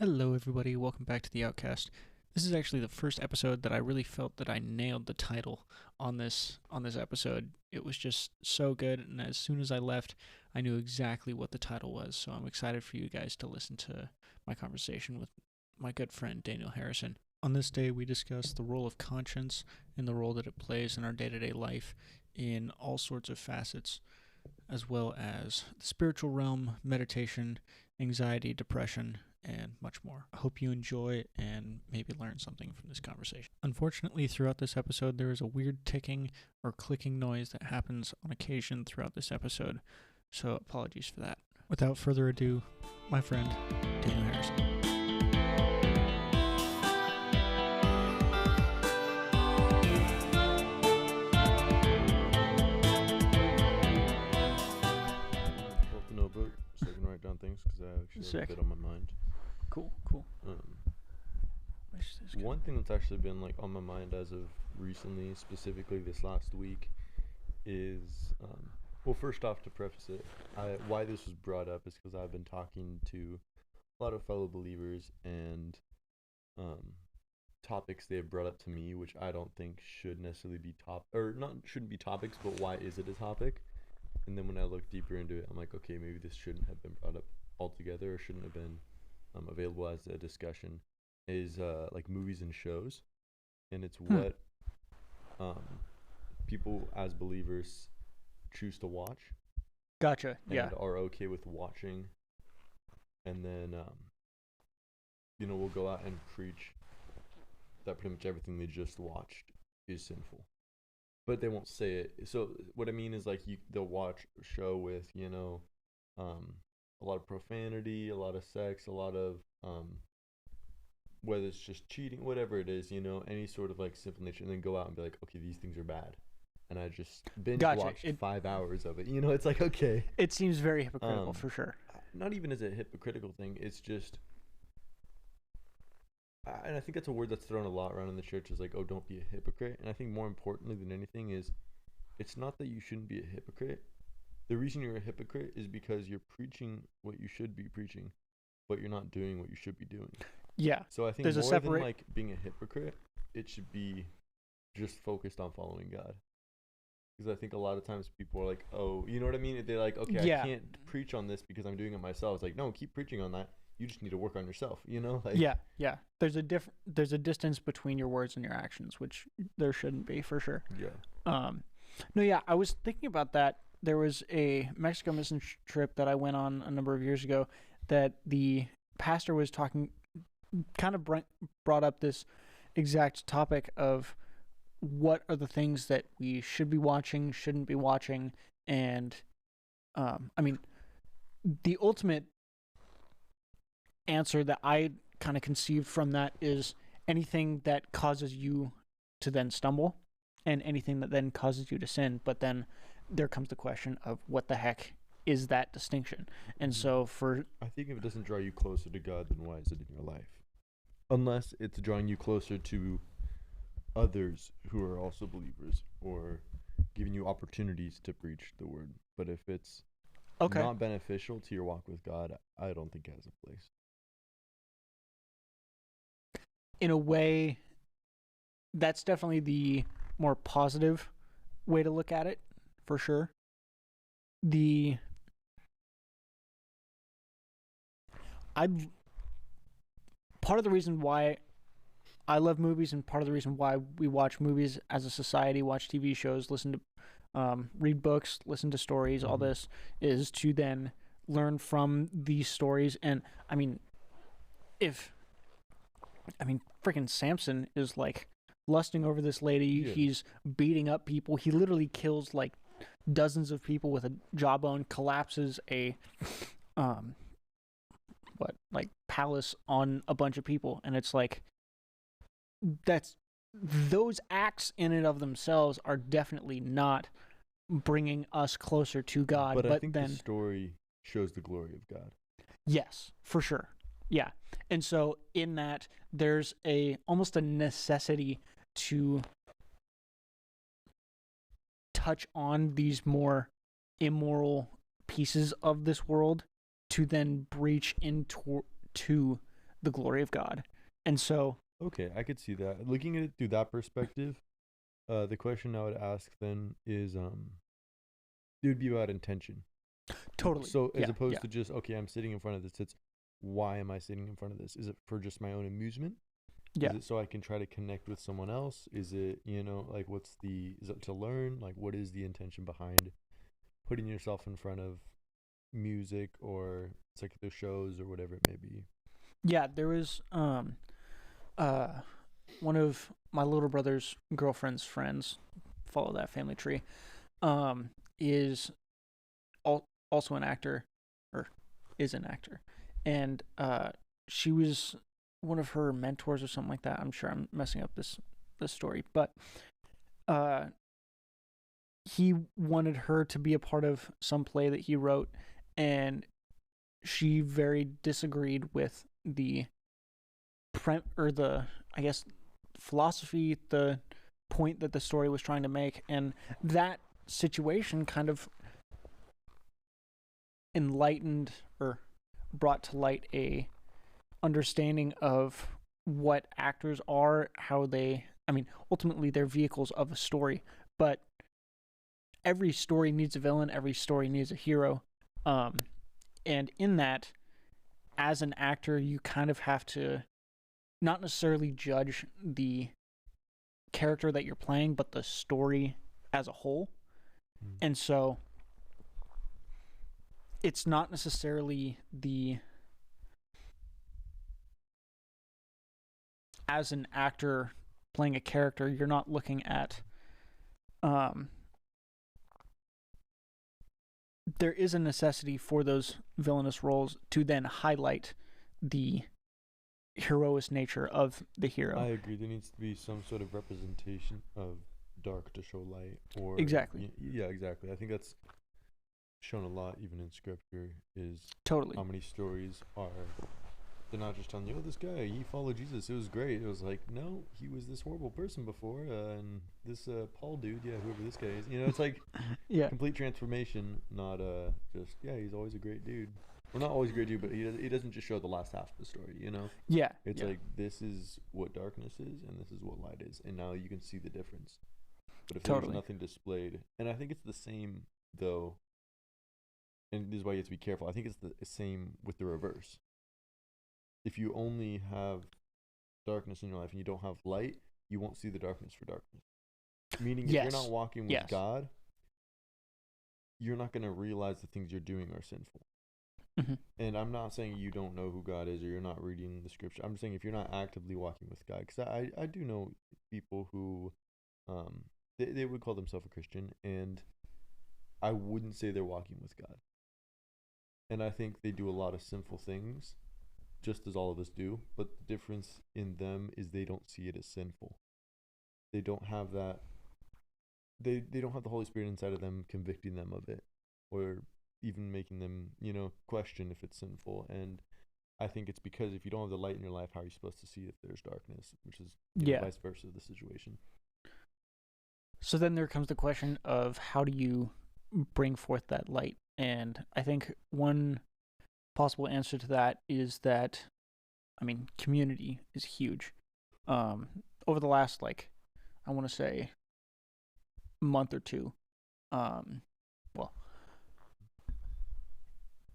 Hello, everybody. Welcome back to the Outcast. This is actually the first episode that I really felt that I nailed the title on this episode. It was just so good, and as soon as I left, I knew exactly what the title was. So I'm excited for you guys to listen to my conversation with my good friend Daniel Harrison. On this day, we discuss the role of conscience and the role that it plays in our day-to-day life in all sorts of facets, as well as the spiritual realm, meditation, anxiety, depression, and much more. I hope you enjoy and maybe learn something from this conversation. Unfortunately, throughout this episode, there is a weird ticking or clicking noise that happens on occasion throughout this episode, so apologies for that. Without further ado, my friend, Daniel Harrison. Pull up the notebook so I can write down things because I actually have Sick. a bit on my mind. Cool. One thing that's actually been like on my mind as of recently, specifically this last week, is well, first off, to preface it, why this was brought up is because I've been talking to a lot of fellow believers and topics they have brought up to me, which I don't think should necessarily be shouldn't be topics, but why is it a topic? And then when I look deeper into it, I'm like, okay, maybe this shouldn't have been brought up altogether, or shouldn't have been available as a discussion. Is like movies and shows, and it's what people as believers choose to watch. Gotcha. And Yeah. are okay with watching, and then we'll go out and preach that pretty much everything they just watched is sinful, but they won't say it. So what I mean is, like, they'll watch a show with a lot of profanity, a lot of sex, a lot of whether it's just cheating, whatever it is, any sort of like sinful nature, and then go out and be like, okay, these things are bad, and I just binge watched 5 hours of it. It's like, okay, It seems very hypocritical for sure. not even as a hypocritical thing. It's just, and I think that's a word that's thrown a lot around in the church, is like, oh, don't be a hypocrite. And I think more importantly than anything is, it's not that you shouldn't be a hypocrite. The reason you're a hypocrite is because you're preaching what you should be preaching, but you're not doing what you should be doing. Yeah. So I think There's more than like being a hypocrite, it should be just focused on following God. Because I think a lot of times people are like, oh, you know what I mean? They're like, okay, Yeah. I can't preach on this because I'm doing it myself. It's like, no, keep preaching on that. You just need to work on yourself, Like, Yeah. There's a distance between your words and your actions, which there shouldn't be for sure. Yeah. No, yeah, I was thinking about that. There was a Mexico mission trip that I went on a number of years ago that the pastor was kind of brought up this exact topic of what are the things that we should be watching, shouldn't be watching, and the ultimate answer that I kind of conceived from that is anything that causes you to then stumble and anything that then causes you to sin. But then there comes the question of what the heck is that distinction? And so I think if it doesn't draw you closer to God, then why is it in your life? Unless it's drawing you closer to others who are also believers, or giving you opportunities to preach the word. But if it's not beneficial to your walk with God, I don't think it has a place. In a way, that's definitely the more positive way to look at it, for sure. Part of the reason why I love movies, and part of the reason why we watch movies as a society, watch TV shows, listen to, read books, listen to stories, all this, is to then learn from these stories. And freaking Samson is like lusting over this lady. Yeah. He's beating up people. He literally kills like dozens of people with a jawbone, collapses a palace on a bunch of people. And it's like, those acts in and of themselves are definitely not bringing us closer to God. But I think the story shows the glory of God. Yes, for sure. Yeah. And so in that, there's almost a necessity to touch on these more immoral pieces of this world to then breach into the glory of God. And so, Okay, I could see that. Looking at it through that perspective, the question I would ask then is, it would be about intention. totally. So as Yeah. opposed Yeah. to just, okay, I'm sitting in front of this, it's why am I sitting in front of this? Is it for just my own amusement? Yeah. Is it so I can try to connect with someone else? Is it, like, is it to learn? Like, what is the intention behind putting yourself in front of music or secular shows or whatever it may be? Yeah. There was one of my little brother's girlfriend's friends, follow that family tree, is also an actor, or is an actor, and she was one of her mentors or something like that. I'm sure I'm messing up this story, but he wanted her to be a part of some play that he wrote, and she very disagreed with the I guess philosophy, the point that the story was trying to make, and that situation kind of enlightened or brought to light a understanding of what actors are, how they, I mean, ultimately they're vehicles of a story, but every story needs a villain, every story needs a hero. And in that, as an actor, you kind of have to not necessarily judge the character that you're playing, but the story as a whole. And so it's not necessarily as an actor playing a character, you're not looking at there is a necessity for those villainous roles to then highlight the heroic nature of the hero. I agree. There needs to be some sort of representation of dark to show light, or exactly. Yeah, exactly. I think that's shown a lot, even in scripture. Is totally how many stories are they're not just telling you, oh, this guy, he followed Jesus, it was great. It was like, no, he was this horrible person before, and this Paul dude, yeah, whoever this guy is, it's like yeah, complete transformation, not just he's always a great dude. Well, not always a great dude, but he doesn't just show the last half of the story. Yeah, It's like, this is what darkness is, and this is what light is, and now you can see the difference. But if totally. there's nothing displayed, and I think it's the same though, and this is why you have to be careful. I think it's the same with the reverse. If you only have darkness in your life and you don't have light, you won't see the darkness for darkness. Meaning, if you're not walking with God, you're not going to realize the things you're doing are sinful. Mm-hmm. And I'm not saying you don't know who God is or you're not reading the scripture. I'm saying if you're not actively walking with God, because I do know people who they would call themselves a Christian, and I wouldn't say they're walking with God. And I think they do a lot of sinful things, just as all of us do, but the difference in them is they don't see it as sinful. They don't have that. They don't have the Holy Spirit inside of them convicting them of it, or even making them, question if it's sinful. And I think it's because if you don't have the light in your life, how are you supposed to see if there's darkness, which is vice versa the situation. So then there comes the question of how do you bring forth that light? And I think one possible answer to that is that, community is huge. Over the last, I want to say, month or two,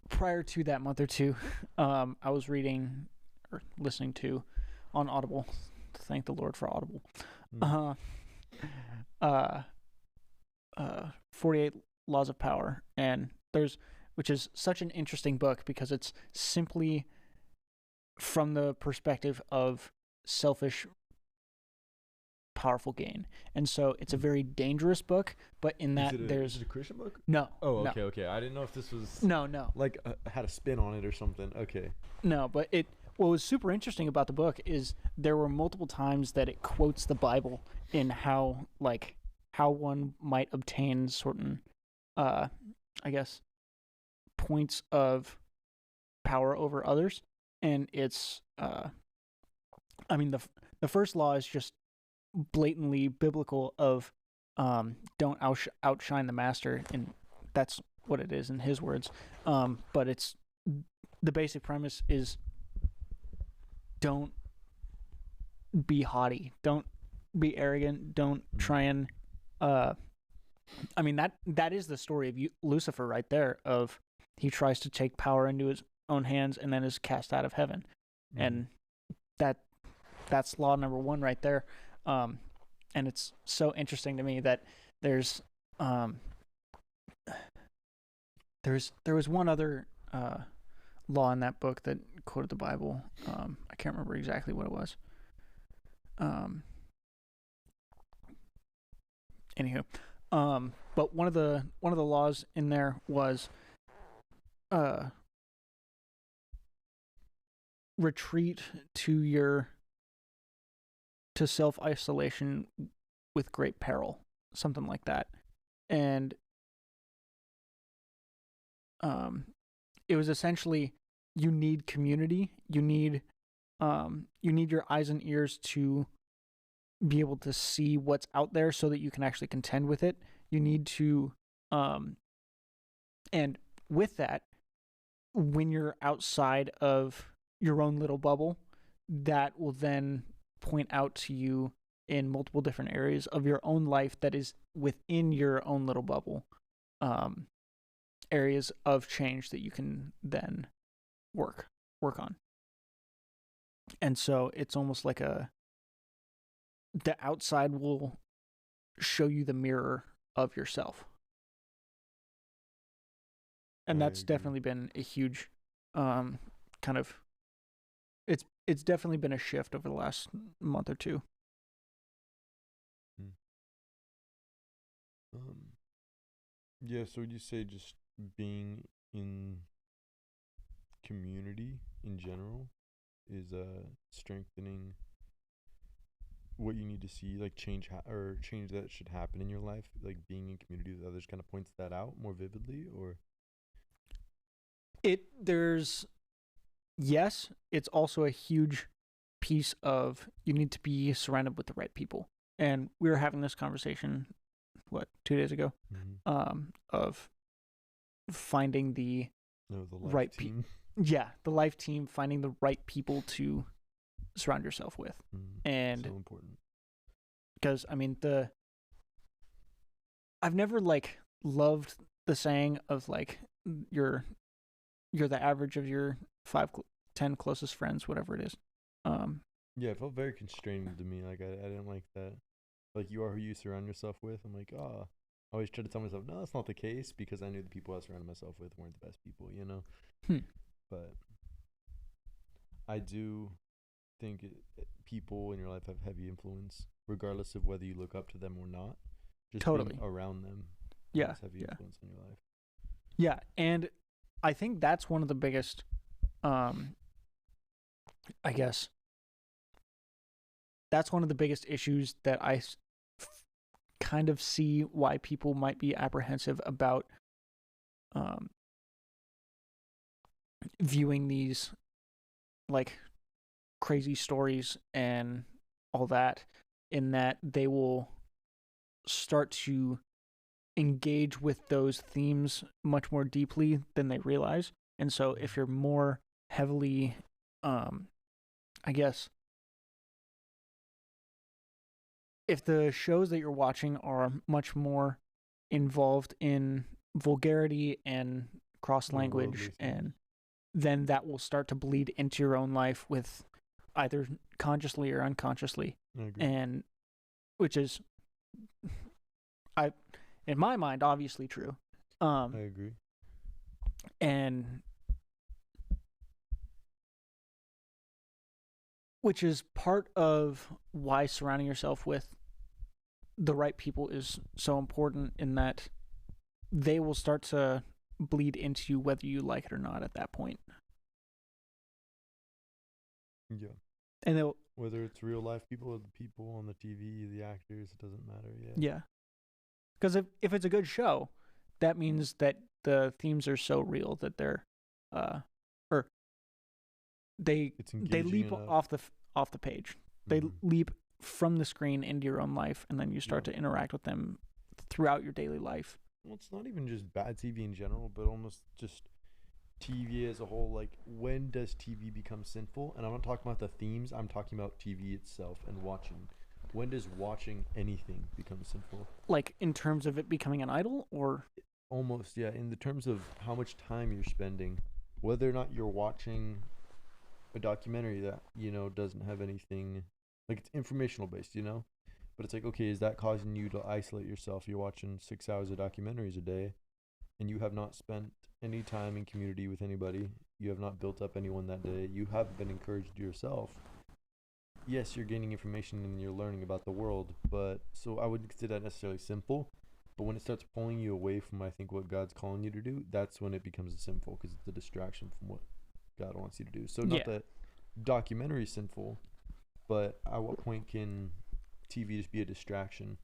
prior to that month or two, I was reading or listening to on Audible. Thank the Lord for Audible. 48 Laws of Power, and which is such an interesting book because it's simply from the perspective of selfish, powerful gain. And so it's a very dangerous book, but in that is it a Christian book? No. Oh, okay. I didn't know if this was no like had a spin on it or something. Okay. No, but what was super interesting about the book is there were multiple times that it quotes the Bible in how one might obtain certain I guess points of power over others. And it's the first law is just blatantly biblical of don't outshine the master, and that's what it is in his words. But it's the basic premise is don't be haughty, don't be arrogant, don't try and I mean that is the story of Lucifer right there. Of he tries to take power into his own hands and then is cast out of heaven, and that's law number one right there. And it's so interesting to me that there's there was one other law in that book that quoted the Bible. I can't remember exactly what it was. Anywho, but one of the laws in there was retreat to self-isolation with great peril, something like that. And it was essentially, you need community, you need your eyes and ears to be able to see what's out there so that you can actually contend with it. You need to and with that, when you're outside of your own little bubble, that will then point out to you in multiple different areas of your own life that is within your own little bubble, areas of change that you can then work on. And so it's almost like the outside will show you the mirror of yourself. And that's definitely been a huge kind of, it's definitely been a shift over the last month or two. Yeah, so would you say just being in community in general is strengthening what you need to see, like change that should happen in your life, like being in community with others kind of points that out more vividly? Or yes, it's also a huge piece of, you need to be surrounded with the right people. And we were having this conversation 2 days ago, of finding the right team. The life team, finding the right people to surround yourself with. And so important, because I mean, I've never loved the saying of you're the average of your 5-10 closest friends, whatever it is. Yeah, it felt very constraining to me. Like I didn't like that. Like, you are who you surround yourself with. I'm like, I always try to tell myself, no, that's not the case, because I knew the people I surrounded myself with weren't the best people, you know? But I do think people in your life have heavy influence, regardless of whether you look up to them or not. Just totally being around them has heavy influence on your life. Yeah, and I think that's one of the biggest, I guess, that's one of the biggest issues that I kind of see why people might be apprehensive about viewing these crazy stories and all that, in that they will start to engage with those themes much more deeply than they realize. And so if you're more heavily, I guess, if the shows that you're watching are much more involved in vulgarity and cross language, and then that will start to bleed into your own life, with either consciously or unconsciously. And which is, in my mind, obviously true. I agree. And which is part of why surrounding yourself with the right people is so important, in that they will start to bleed into you whether you like it or not at that point. Yeah. And whether it's real life people or the people on the TV, the actors, it doesn't matter. Yeah. Because if it's a good show, that means that the themes are so real that they're or they leap off the page. They leap from the screen into your own life, and then you start to interact with them throughout your daily life. Well, it's not even just bad TV in general, but almost just TV as a whole, like when does TV become sinful? And I'm not talking about the themes, I'm talking about TV itself and watching. When does watching anything become sinful? Like in terms of it becoming an idol, or Almost, yeah, in the terms of how much time you're spending, whether or not you're watching a documentary that, doesn't have anything, like it's informational based, But it's like, okay, is that causing you to isolate yourself? You're watching 6 hours of documentaries a day and you have not spent any time in community with anybody. You have not built up anyone that day. You haven't been encouraged yourself. Yes, you're gaining information and you're learning about the world, but so I wouldn't consider that necessarily simple. But when it starts pulling you away from, I think, what God's calling you to do, that's when it becomes sinful because it's a distraction from what God wants you to do. So not that documentary is sinful, but at what point can TV just be a distraction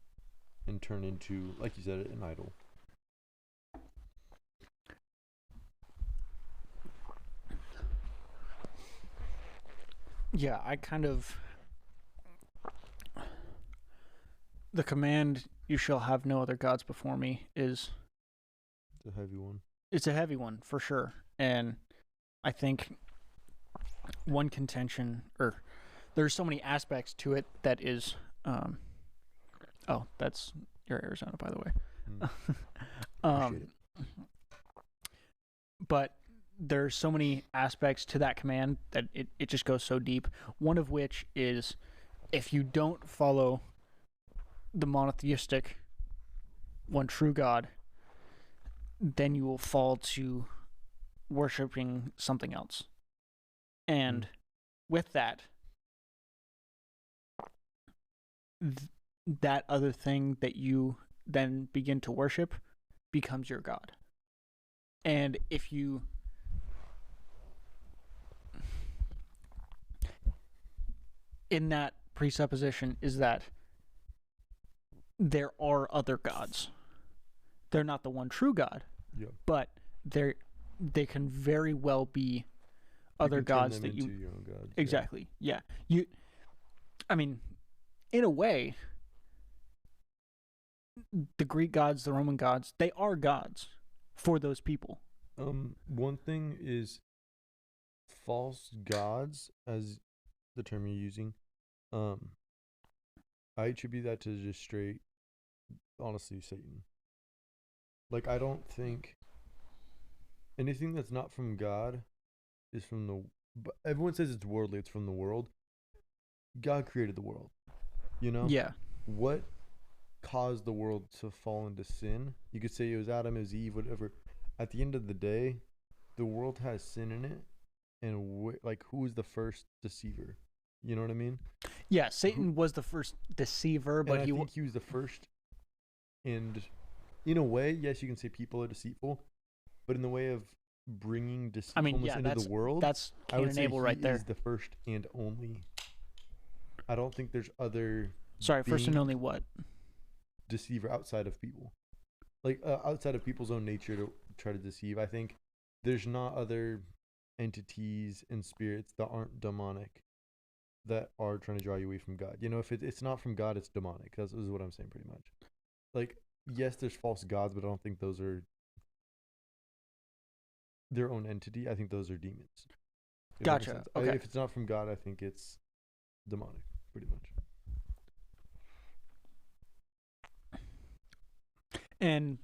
and turn into, like you said, an idol? yeah, I kind of the command "You shall have no other gods before me" is It's a heavy one. It's a heavy one for sure, and I think one contention, or there's so many aspects to it that is, oh, that's your Arizona, by the way. Appreciate it. But there's so many aspects to that command that it just goes so deep. One of which is, if you don't follow the monotheistic one true God, then you will fall to worshiping something else. And with that, that other thing that you then begin to worship becomes your God. And if you in that presupposition is that there are other gods. They're not the one true God, but they can very well be other gods that you your own gods. Exactly. Yeah. I mean, in a way, the Greek gods, the Roman gods, they are gods for those people. One thing is false gods, as the term you're using. I attribute that to just straight, honestly, Satan. Like, I don't think anything that's not from God is from the. But everyone says it's worldly. It's from the world. God created the world. Yeah. What caused the world to fall into sin? You could say it was Adam, it was Eve, whatever. At the end of the day, the world has sin in it, and who was the first deceiver? You know what I mean? Yeah, Satan was the first deceiver, but I think he was the first. And in a way, yes, you can say people are deceitful, but in the way of bringing deceitfulness into the world, that's I would say right there. is the first and only. I don't think there's other. Sorry, first and only what? Deceiver outside of people, like outside of people's own nature to try to deceive. I think there's not other entities and spirits that aren't demonic that are trying to draw you away from God. If it's not from God, it's demonic. That's what I'm saying pretty much. Like, yes, there's false gods, but I don't think those are their own entity. I think those are demons. Gotcha. Okay. If it's not from God, I think it's demonic, pretty much. And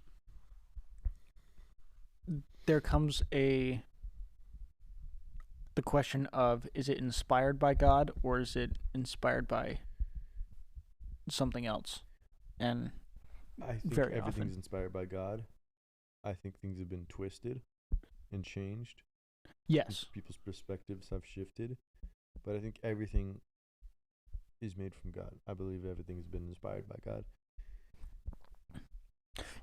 there comes the question of, is it inspired by God or is it inspired by something else? And I think everything's inspired by God. I think things have been twisted and changed. Yes. People's perspectives have shifted. But I think everything is made from God. I believe everything's been inspired by God.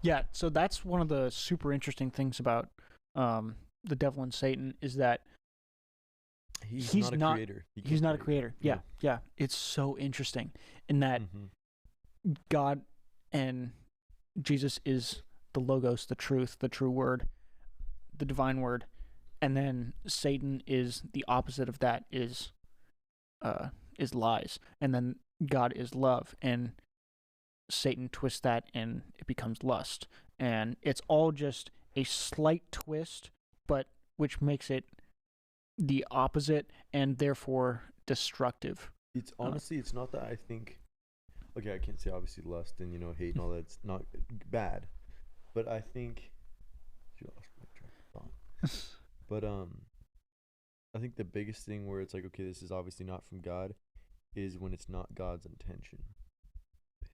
Yeah, so that's one of the super interesting things about the devil and Satan is that he's not a creator. He's not a creator. Yeah. It's so interesting in that God and Jesus is the logos, the truth, the true word, the divine word, and then Satan is the opposite of that, is lies, and then God is love, and Satan twists that and it becomes lust, and it's all just a slight twist, but which makes it the opposite and therefore destructive. It's honestly, it's not that I think. Okay, I can't say obviously lust and hate and all that's not bad, but I think. You lost my train of thought. But I think the biggest thing where it's like, okay, this is obviously not from God, is when it's not God's intention,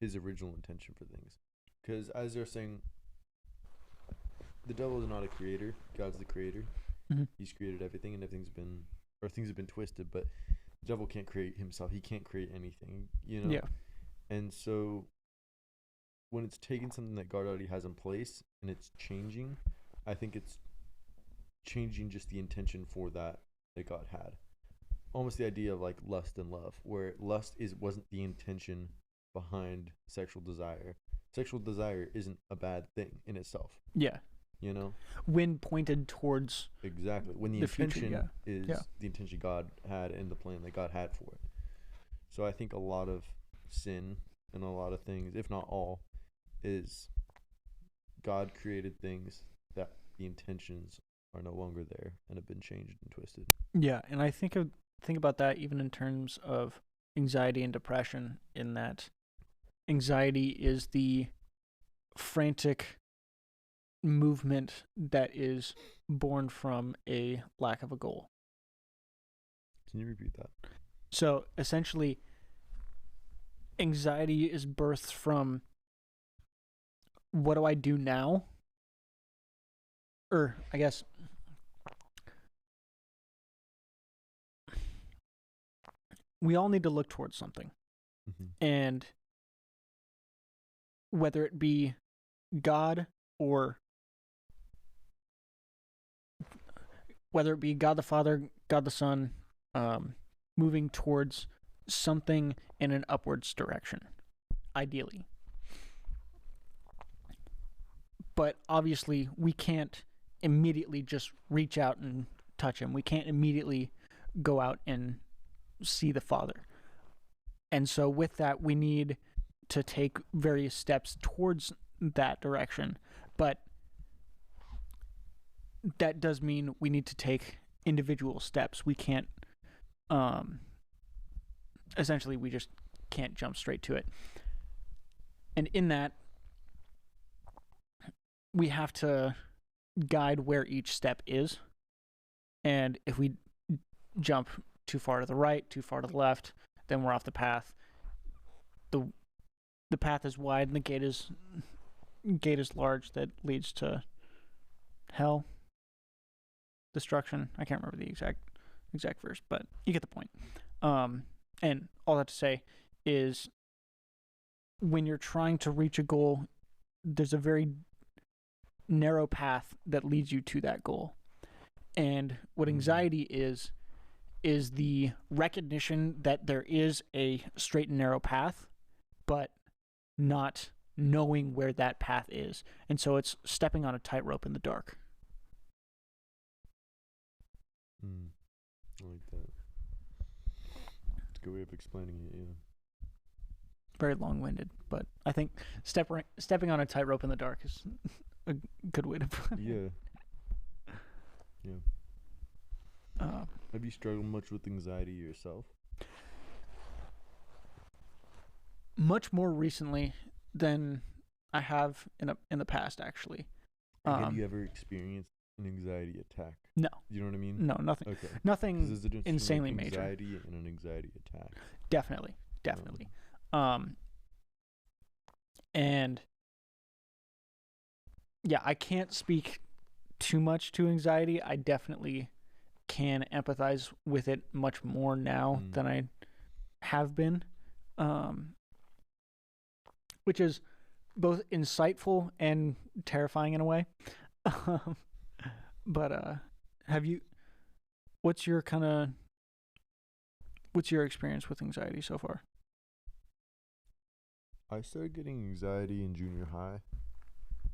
His original intention for things. Because as they're saying, the devil is not a creator. God's the creator. Mm-hmm. He's created everything, and things have been twisted. But the devil can't create himself. He can't create anything. Yeah. And so, when it's taking something that God already has in place and it's changing, I think it's changing just the intention for that God had. Almost the idea of like lust and love, where lust wasn't the intention behind sexual desire. Sexual desire isn't a bad thing in itself. Yeah. When pointed towards exactly when the intention future, is the intention God had and the plan that God had for it. So I think a lot of sin and a lot of things, if not all, is God created things that the intentions are no longer there and have been changed and twisted. Yeah, and I think about that even in terms of anxiety and depression, in that anxiety is the frantic movement that is born from a lack of a goal. Can you repeat that? So essentially, anxiety is birthed from, what do I do now? Or I guess we all need to look towards something. Mm-hmm. And whether it be God or whether it be God the Father, God the Son, moving towards something in an upwards direction, ideally. But obviously, we can't immediately just reach out and touch Him. We can't immediately go out and see the Father. And so with that, we need to take various steps towards that direction. But that does mean we need to take individual steps. We can't, essentially, we just can't jump straight to it. And in that, we have to guide where each step is. And if we jump too far to the right, too far to the left, then we're off the path. The path is wide and the gate is large, that leads to hell, destruction. I can't remember the exact verse, but you get the point. And all that to say is, when you're trying to reach a goal, there's a very narrow path that leads you to that goal. And what anxiety is the recognition that there is a straight and narrow path, but not knowing where that path is. And so it's stepping on a tightrope in the dark. I like that. It's a good way of explaining it, yeah. Very long-winded, but I think stepping on a tightrope in the dark is a good way to put it. Yeah. Yeah. Have you struggled much with anxiety yourself? Much more recently than I have in the past, actually. Have you ever experienced an anxiety attack? No. You know what I mean? No, nothing. Okay. Nothing insanely major. Anxiety and an anxiety attack. Definitely. And yeah, I can't speak too much to anxiety. I definitely can empathize with it much more now than I have been, which is both insightful and terrifying in a way. But what's your experience with anxiety so far? I started getting anxiety in junior high.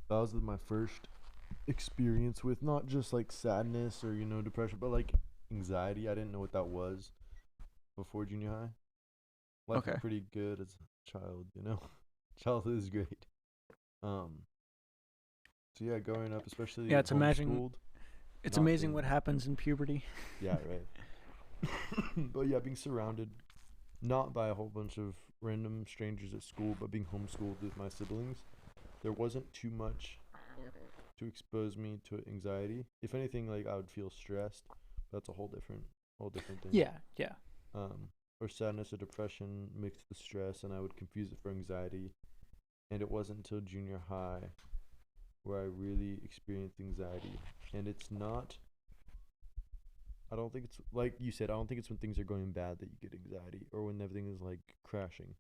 That was my first experience with not just like sadness or depression, but like anxiety. I didn't know what that was before junior high. Life was pretty good as a child, Childhood is great. So yeah, growing up, especially it's homeschooled, It's not amazing being, what happens in puberty. yeah, right. But yeah, being surrounded not by a whole bunch of random strangers at school, but being homeschooled with my siblings, there wasn't too much to expose me to anxiety. If anything, like I would feel stressed. That's a whole different thing. Yeah, yeah. Or sadness or depression mixed with stress, and I would confuse it for anxiety. And it wasn't until junior high where I really experienced anxiety. And it's not, I don't think it's like you said, I don't think it's when things are going bad that you get anxiety or when everything is like crashing.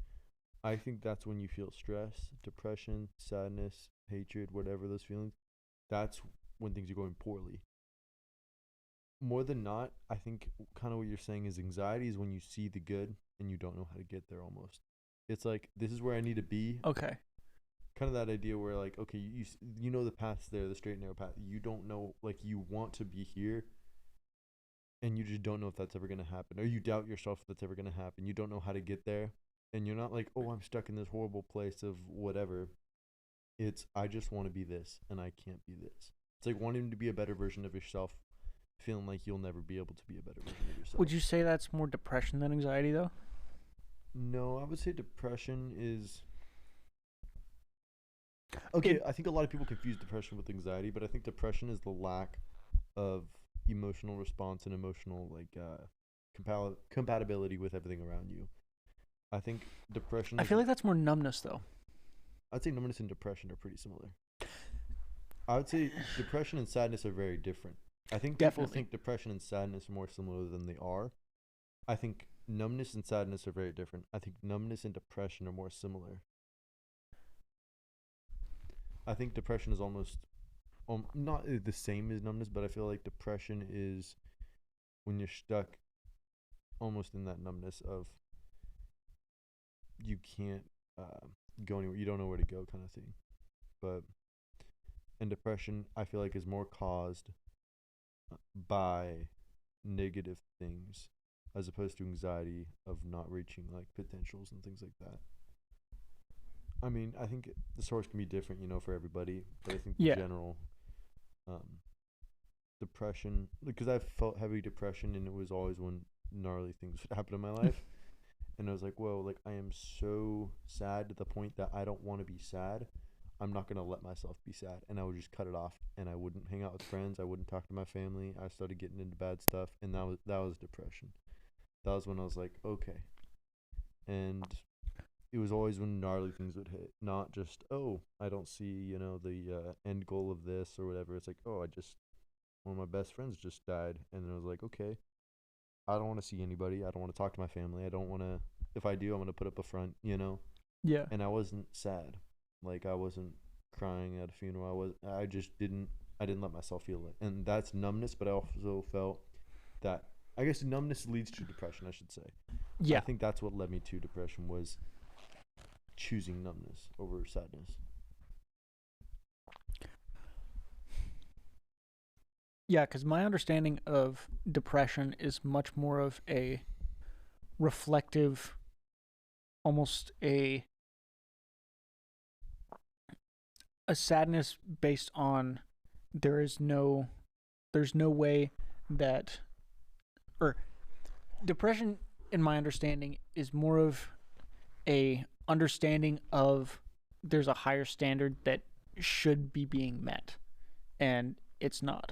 I think that's when you feel stress, depression, sadness, hatred, whatever those feelings. That's when things are going poorly. More than not, I think kind of what you're saying is anxiety is when you see the good and you don't know how to get there almost. It's like, this is where I need to be. Okay. Kind of that idea where, like, okay, you know the path's there, the straight and narrow path. You don't know, like, you want to be here and you just don't know if that's ever going to happen. Or you doubt yourself if that's ever going to happen. You don't know how to get there. And you're not like, oh, I'm stuck in this horrible place of whatever. It's, I just want to be this and I can't be this. It's like wanting to be a better version of yourself, feeling like you'll never be able to be a better version of yourself. Would you say that's more depression than anxiety, though? No, I would say depression is... Okay, I think a lot of people confuse depression with anxiety, but I think depression is the lack of emotional response and emotional, like, compatibility with everything around you. I think depression I feel like that's more numbness, though. I'd say numbness and depression are pretty similar. I would say depression and sadness are very different. I think people think depression and sadness are more similar than they are. I think numbness and sadness are very different. I think numbness and depression are more similar. I think depression is almost not the same as numbness, but I feel like depression is when you're stuck almost in that numbness of you can't go anywhere, you don't know where to go kind of thing. But and depression I feel like is more caused by negative things as opposed to anxiety of not reaching like potentials and things like that. I mean, I think the source can be different, for everybody, but I think the general depression, because I've felt heavy depression and it was always when gnarly things would happen in my life. And I was like, whoa, like I am so sad to the point that I don't want to be sad. I'm not going to let myself be sad. And I would just cut it off and I wouldn't hang out with friends. I wouldn't talk to my family. I started getting into bad stuff. And that was depression. That was when I was like, okay. And it was always when gnarly things would hit. Not just, oh, I don't see, the end goal of this or whatever. It's like, oh, one of my best friends just died. And then I was like, okay, I don't want to see anybody. I don't want to talk to my family. I don't want to, if I do, I'm going to put up a front, Yeah. And I wasn't sad. Like I wasn't crying at a funeral. I didn't let myself feel it. And that's numbness, but I also felt that, I guess numbness leads to depression, I should say. Yeah. I think that's what led me to depression was choosing numbness over sadness. Yeah, because my understanding of depression is much more of a reflective, almost a sadness based on there's no way that, or depression in my understanding is more of a understanding of there's a higher standard that should be being met and it's not.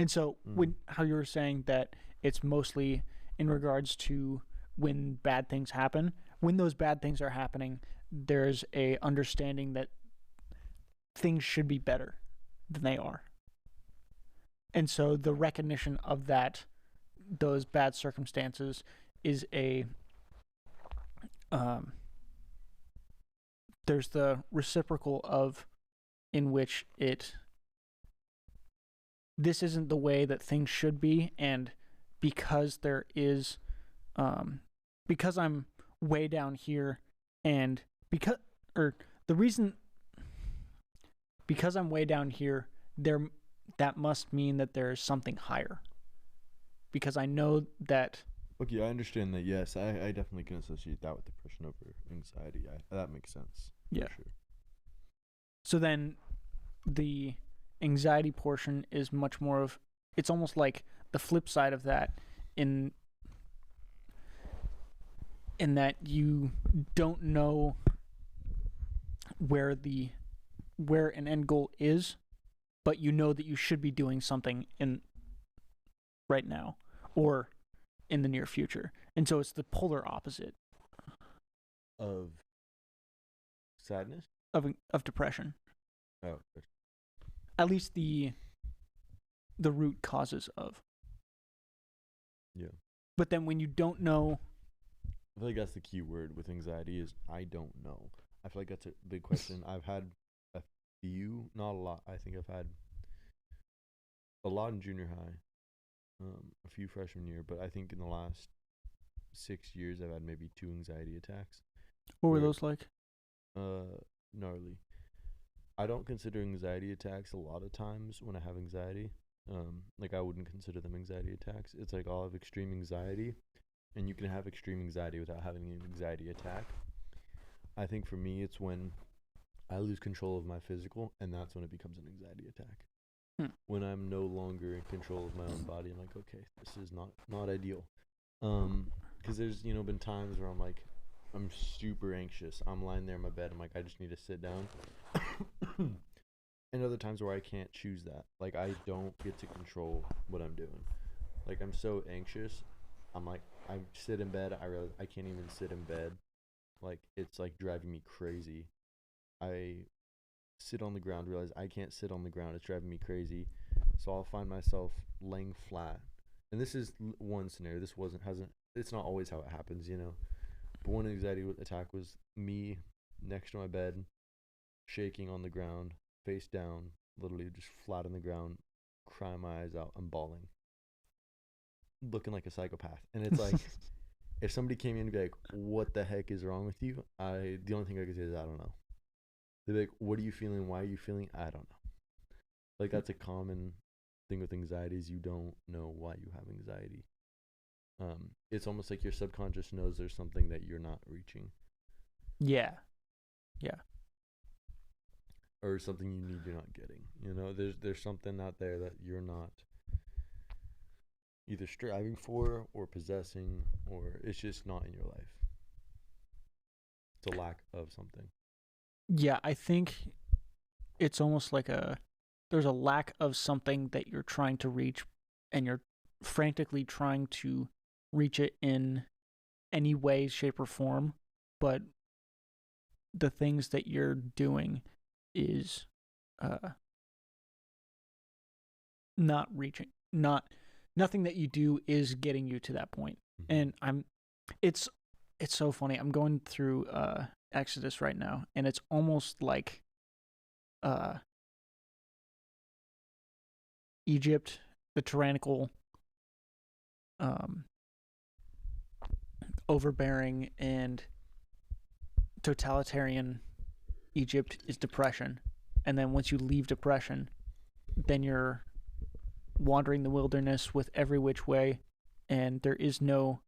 And so when how you were saying that it's mostly in regards to when bad things happen, when those bad things are happening, there's a understanding that things should be better than they are. And so the recognition of those bad circumstances is there's the reciprocal of in which this isn't the way that things should be, and because there is because I'm way down here and because I'm way down here, that must mean that there's something higher, because I know that. Okay, I understand that. Yes, I definitely can associate that with depression over anxiety. That makes sense. Yeah. For sure. So then anxiety portion is much more of, it's almost like the flip side of that, in that you don't know where an end goal is, but you know that you should be doing something in right now or in the near future. And so it's the polar opposite Of sadness? of depression. Oh, good. At least the root causes of. Yeah. But then when you don't know, I feel like that's the key word with anxiety is I don't know. I feel like that's a big question. I've had a few, not a lot. I think I've had a lot in junior high, a few freshman year, but I think in the last 6 years I've had maybe 2 anxiety attacks. what were Where those like? gnarly. I don't consider anxiety attacks a lot of times when I have anxiety. Like I wouldn't consider them anxiety attacks. It's like I'll have extreme anxiety, and you can have extreme anxiety without having an anxiety attack. I think for me, it's when I lose control of my physical, and that's when it becomes an anxiety attack. When I'm no longer in control of my own body, I'm like, okay, this is not ideal. Because there's been times where I'm like, I'm super anxious. I'm lying there in my bed. I'm like, I just need to sit down. And other times where I can't choose that. Like I don't get to control what I'm doing. Like I'm so anxious. I'm like, I sit in bed. I realize I can't even sit in bed. Like it's like driving me crazy. I sit on the ground. Realize I can't sit on the ground. It's driving me crazy. So I'll find myself laying flat. And this is one scenario. This hasn't. It's not always how it happens, But one anxiety attack was me next to my bed, shaking on the ground, face down, literally just flat on the ground, crying my eyes out. I'm bawling, looking like a psychopath. And it's like, if somebody came in and be like, "What the heck is wrong with you?" The only thing I could say is I don't know. They'd be like, "What are you feeling? Why are you feeling?" I don't know. Like that's a common thing with anxiety is you don't know why you have anxiety. It's almost like your subconscious knows there's something that you're not reaching. Yeah. Or something you need you're not getting. There's something out there that you're not either striving for or possessing, or it's just not in your life. It's a lack of something. Yeah, I think it's almost like there's a lack of something that you're trying to reach, and you're frantically trying to reach it in any way, shape, or form, but the things that you're doing is not reaching, nothing that you do is getting you to that point. Mm-hmm. And it's so funny. I'm going through Exodus right now, and it's almost like Egypt, the tyrannical, overbearing and totalitarian Egypt is depression. And then once you leave depression, then you're wandering the wilderness with every which way, and there is no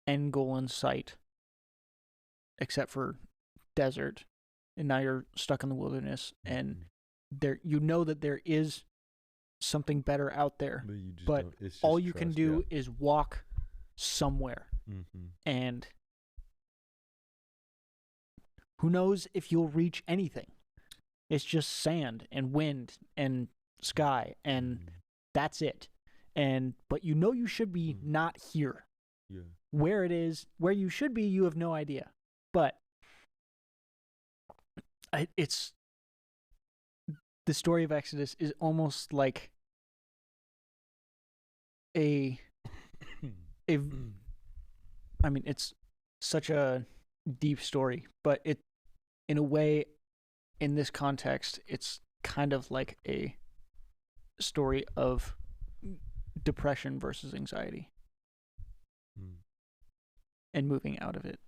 end goal in sight except for desert. And now you're stuck in the wilderness, and that there is something better out there, but all you can do is walk somewhere. And who knows if you'll reach anything. It's just sand and wind and sky, and that's it. But you should be not here. Yeah. Where it is, where you should be, you have no idea. But it's the story of Exodus is almost like I mean, it's such a deep story, but in a way, in this context, it's kind of like a story of depression versus anxiety and moving out of it.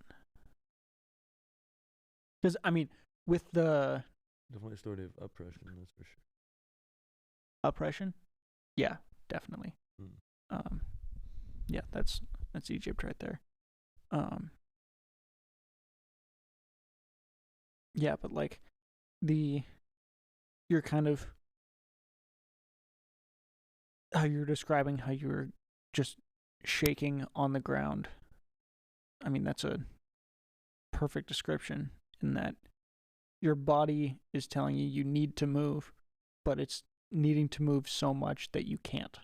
Because, I mean, with the... Definitely a story of oppression, that's for sure. Oppression? Yeah, definitely. Yeah, that's Egypt right there. Yeah, but like you're kind of how you're describing how you were just shaking on the ground. I mean, that's a perfect description in that your body is telling you need to move, but it's needing to move so much that you can't.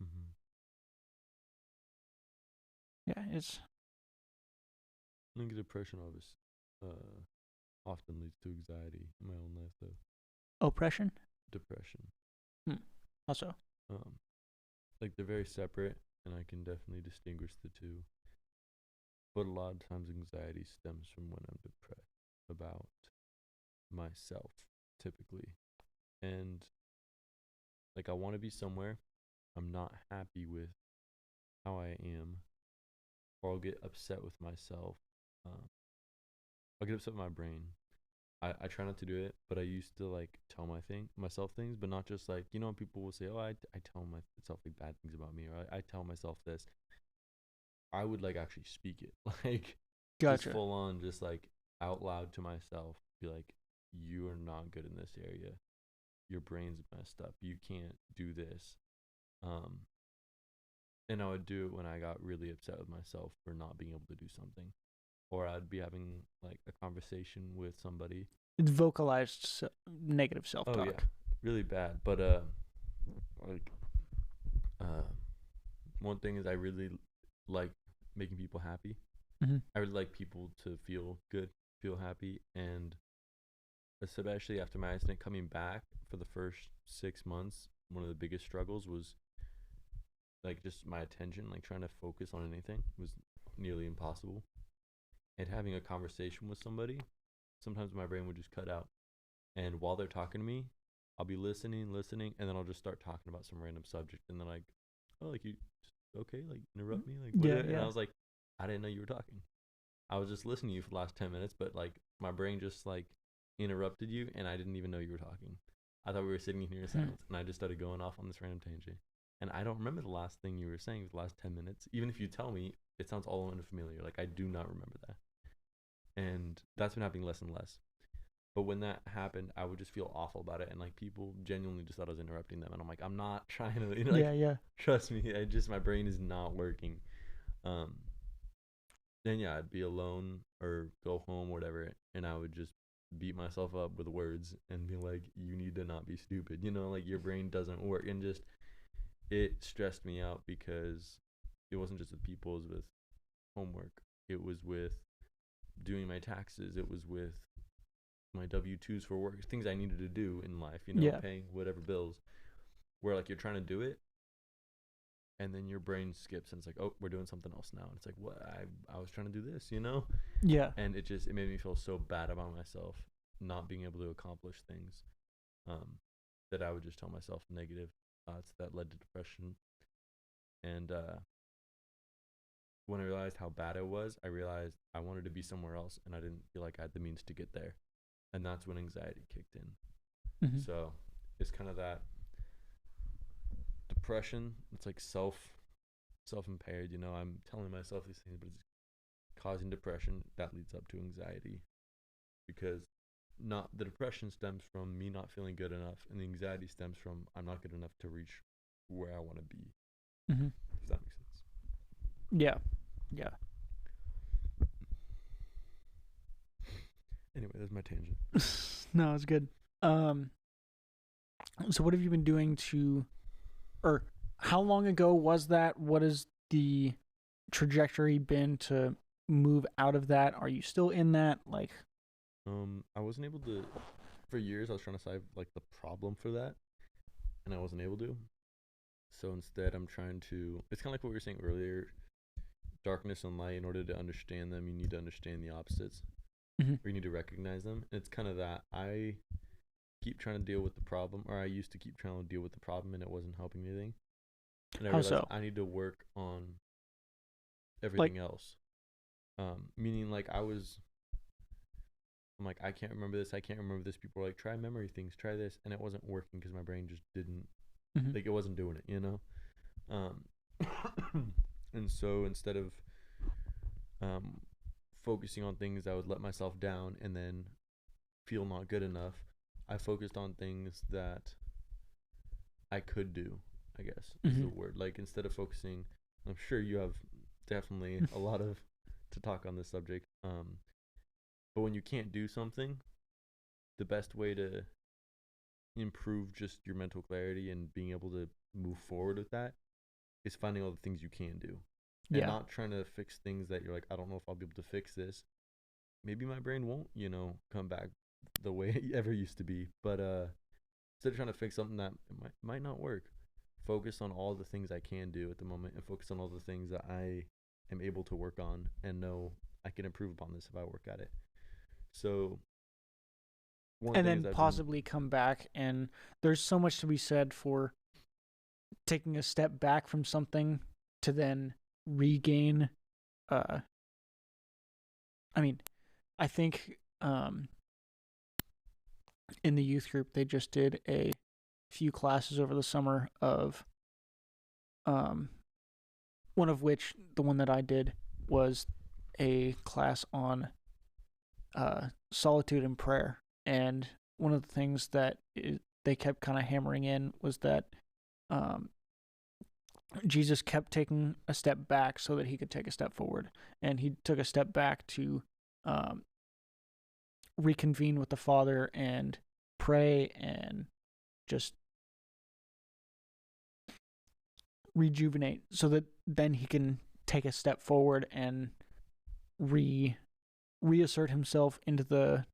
Mm-hmm. Yeah, it's I think depression often leads to anxiety in my own life, though. oppression. Depression. Also, Um, like they're very separate, and I can definitely distinguish the two. But a lot of times, anxiety stems from when I'm depressed about myself, typically. And like, I want to be somewhere. I'm not happy with how I am, or I'll get upset with myself. Um, I'll get upset with my brain. I try not to do it, but I used to like tell myself things, but not just like, when people will say, oh, I tell myself like bad things about me, or I tell myself this. I would like actually speak it, like just gotcha. full on, just like out loud to myself, be like, you are not good in this area. Your brain's messed up. You can't do this. Um, and I would do it when I got really upset with myself for not being able to do something, or I'd be having like a conversation with somebody. It's vocalized negative Oh self-talk. yeah, really bad. But like uh, one thing is I really like making people happy. Mm-hmm. I really like people to feel good, feel happy, and especially after my accident, coming back for the first 6 months, one of the biggest struggles was like just my attention, like trying to focus on anything was nearly impossible. And having a conversation with somebody, sometimes my brain would just cut out. And while they're talking to me, I'll be listening, and then I'll just start talking about some random subject. And then like, oh, like you, okay, like interrupt me, like what? Yeah, And yeah. I was like, I didn't know you were talking. I was just listening to you for the last 10 minutes, but like my brain just like interrupted you, and I didn't even know you were talking. I thought we were sitting here in silence, and I just started going off on this random tangent. And I don't remember the last thing you were saying for the last 10 minutes. Even if you tell me, it sounds all unfamiliar. Like I do not remember that. And that's been happening less and less. But when that happened, I would just feel awful about it, and like people genuinely just thought I was interrupting them, and I'm like, I'm not trying to, like, Yeah, yeah. trust me, my brain is not working. Um, then yeah, I'd be alone or go home, or whatever, and I would just beat myself up with words and be like, you need to not be stupid, like your brain doesn't work, and just it stressed me out because it wasn't just with people, it was with homework, it was with doing my taxes, it was with my W-2s for work, things I needed to do in life, Yeah. paying whatever bills, where like you're trying to do it, and then your brain skips and it's like, oh, we're doing something else now, and it's like, what? I was trying to do this, Yeah. and it made me feel so bad about myself not being able to accomplish things, that I would just tell myself negative thoughts that led to depression. And when I realized how bad it was, I realized I wanted to be somewhere else, and I didn't feel like I had the means to get there, and that's when anxiety kicked in. Mm-hmm. So it's kind of that depression. It's like self-impaired. I'm telling myself these things, but it's causing depression that leads up to anxiety, because not the depression stems from me not feeling good enough, and the anxiety stems from I'm not good enough to reach where I want to be. Mm-hmm. If that makes sense. Yeah. Yeah. Anyway, that's my tangent. No, it's good. So what have you been doing or how long ago was that? What has the trajectory been to move out of that? Are you still in that? Like, I wasn't able to. For years, I was trying to solve like the problem for that, and I wasn't able to. So instead, I'm trying to. It's kind of like what we were saying earlier. Darkness and light. In order to understand them, you need to understand the opposites, mm-hmm. or you need to recognize them. And it's kind of that. I keep trying to deal with the problem, or I used to keep trying to deal with the problem, and it wasn't helping anything. And I How realized so? I need to work on everything else. Meaning like I'm like, I can't remember this. I can't remember this. People were like, try memory things, try this, and it wasn't working because my brain just didn't, mm-hmm. like, it wasn't doing it. And so instead of focusing on things that would let myself down and then feel not good enough, I focused on things that I could do, I guess, is the word. Like, instead of focusing, I'm sure you have definitely a lot of to talk on this subject. But when you can't do something, the best way to improve just your mental clarity and being able to move forward with that is finding all the things you can do. And Yeah. not trying to fix things that you're like, I don't know if I'll be able to fix this. Maybe my brain won't, come back the way it ever used to be. But instead of trying to fix something that might not work, focus on all the things I can do at the moment and focus on all the things that I am able to work on and know I can improve upon this if I work at it. So one And thing then is possibly come back, and there's so much to be said for taking a step back from something to then regain. I mean, I think in the youth group they just did a few classes over the summer of one of which, the one that I did, was a class on solitude and prayer. And one of the things that they kept kind of hammering in was that Jesus kept taking a step back so that he could take a step forward. And he took a step back to reconvene with the Father and pray and just rejuvenate so that then he can take a step forward and reassert himself into the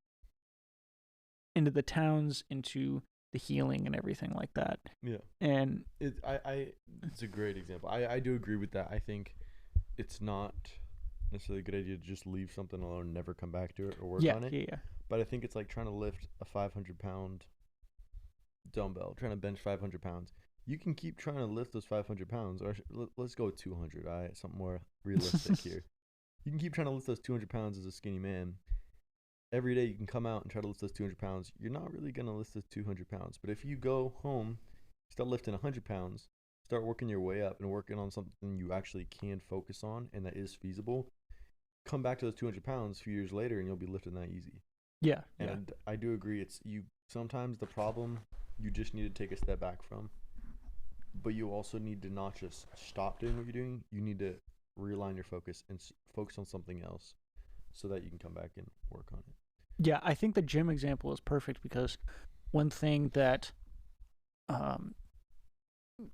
towns, into the healing and everything like that. Yeah. And it's a great example. I do agree with that. I think it's not necessarily a good idea to just leave something alone and never come back to it or work on it. Yeah. But I think it's like trying to lift a 500-pound dumbbell, trying to bench 500 pounds. You can keep trying to lift those 500 pounds, or let's go with 200. All right, something more realistic here. You can keep trying to lift those 200 pounds as a skinny man. Every day you can come out and try to lift those 200 pounds. You're not really going to lift those 200 pounds. But if you go home, start lifting 100 pounds, start working your way up and working on something you actually can focus on and that is feasible, come back to those 200 pounds a few years later and you'll be lifting that easy. Yeah. And I do agree. It's you. Sometimes the problem you just need to take a step back from, but you also need to not just stop doing what you're doing. You need to realign your focus and focus on something else so that you can come back and work on it. Yeah, I think the gym example is perfect because one thing that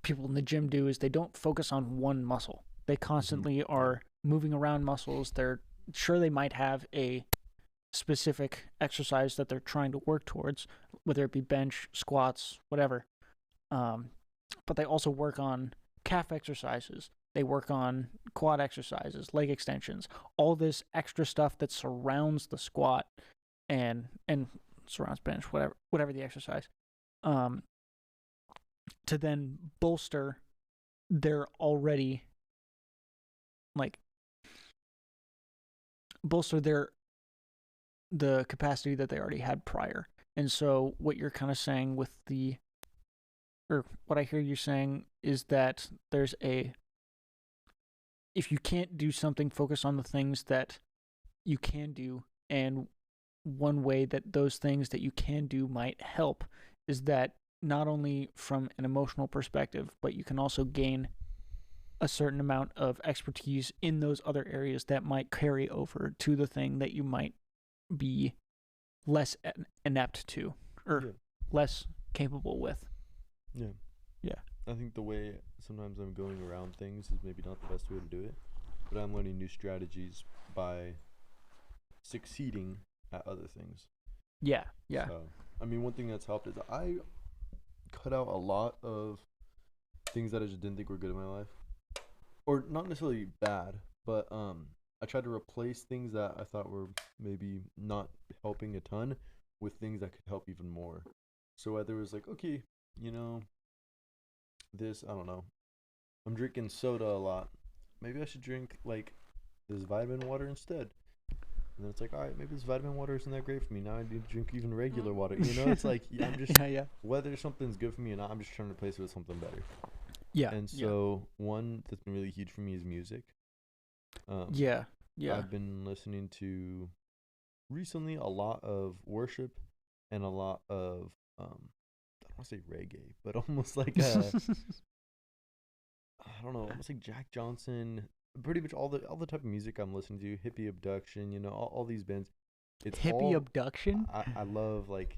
people in the gym do is they don't focus on one muscle. They constantly are moving around muscles. They're sure they might have a specific exercise that they're trying to work towards, whether it be bench, squats, whatever. But they also work on calf exercises. They work on quad exercises, leg extensions, all this extra stuff that surrounds the squat and surrounds bench, whatever the exercise, to then bolster their already the capacity that they already had prior. And so what you're kind of saying with what I hear you saying is that if you can't do something, focus on the things that you can do. And one way that those things that you can do might help is that not only from an emotional perspective, but you can also gain a certain amount of expertise in those other areas that might carry over to the thing that you might be less inept to or less capable with. Yeah. I think the way sometimes I'm going around things is maybe not the best way to do it, but I'm learning new strategies by succeeding at other things. Yeah. So, I mean, one thing that's helped is I cut out a lot of things that I just didn't think were good in my life, or not necessarily bad, but I tried to replace things that I thought were maybe not helping a ton with things that could help even more. So whether it was like, okay, this, I don't know, I'm drinking soda a lot. Maybe I should drink like this vitamin water instead. And then it's like, all right, maybe this vitamin water isn't that great for me. Now I need to drink even regular water. It's like, I'm just, whether something's good for me or not, I'm just trying to replace it with something better. Yeah. And so one that's been really huge for me is music. I've been listening to recently a lot of worship and a lot of want to say reggae, but almost like I don't know, almost like Jack Johnson. Pretty much all the type of music I'm listening to, Hippie Abduction, all these bands. It's Hippie all Abduction. I love. Like,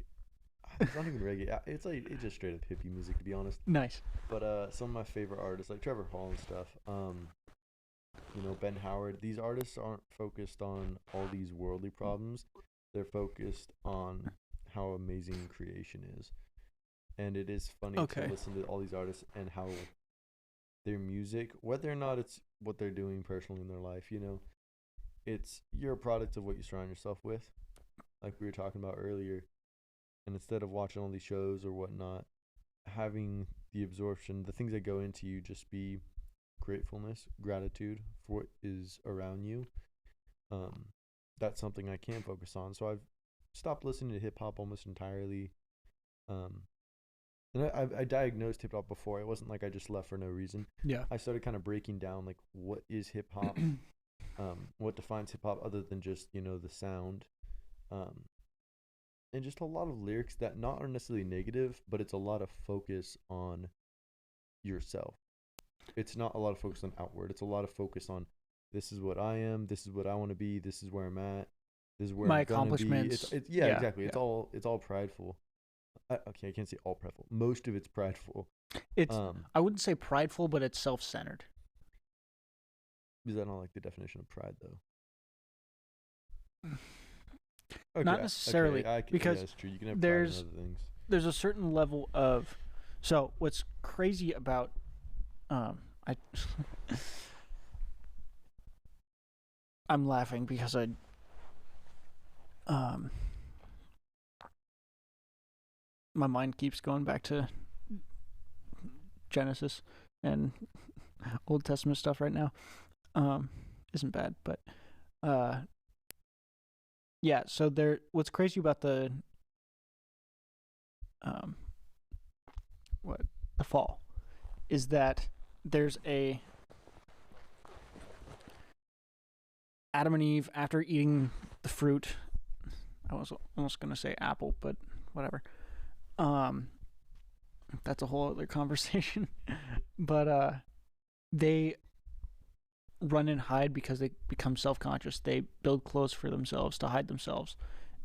it's not even reggae. It's just straight up hippie music, to be honest. Nice. But some of my favorite artists, like Trevor Hall and stuff. Ben Howard. These artists aren't focused on all these worldly problems. They're focused on how amazing creation is, and it is funny to listen to all these artists and how their music, whether or not it's what they're doing personally in their life, you're a product of what you surround yourself with, like we were talking about earlier. And instead of watching all these shows or whatnot, having the absorption, the things that go into you, just be gratitude for what is around you. That's something I can focus on. So I've stopped listening to hip hop almost entirely. And I diagnosed hip hop before. It wasn't like I just left for no reason. Yeah. I started kind of breaking down like what is hip hop, what defines hip hop other than just the sound, and just a lot of lyrics that not are necessarily negative, but it's a lot of focus on yourself. It's not a lot of focus on outward. It's a lot of focus on this is what I am. This is what I want to be. This is where I'm at. This is where my I'm gonna accomplishments. Be. Exactly. Yeah. It's all prideful. Okay, I can't say all prideful. Most of it's prideful. It's I wouldn't say prideful, but it's self-centered. Is that not like the definition of pride, though? Okay, not necessarily, because that's true. You can have pride in other things. There's a certain level of. So what's crazy about I'm laughing because my mind keeps going back to Genesis and Old Testament stuff right now. Isn't bad, but yeah. So what's crazy about the fall is that there's a Adam and Eve, after eating the fruit. I was almost gonna say apple, but whatever. That's a whole other conversation. But they run and hide because they become self-conscious. They build clothes for themselves to hide themselves,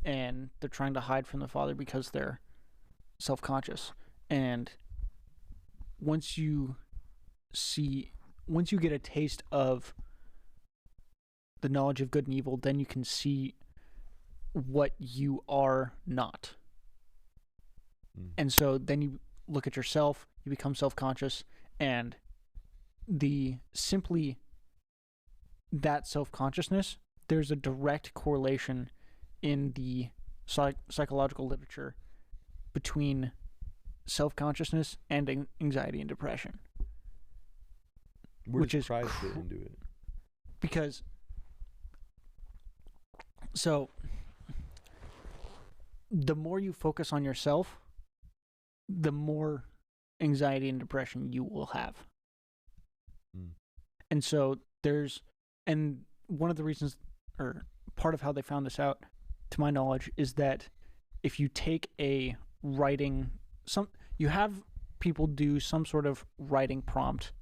and they're trying to hide from the Father because they're self-conscious. And once you get a taste of the knowledge of good and evil, then you can see what you are not. And so then you look at yourself, you become self-conscious, and that self-consciousness, there's a direct correlation in the psychological literature between self-consciousness and anxiety and depression. Which is pride fit into it. Because so the more you focus on yourself, the more anxiety and depression you will have. And so and one of the reasons, or part of how they found this out, to my knowledge, is that if you take you have people do some sort of writing prompt,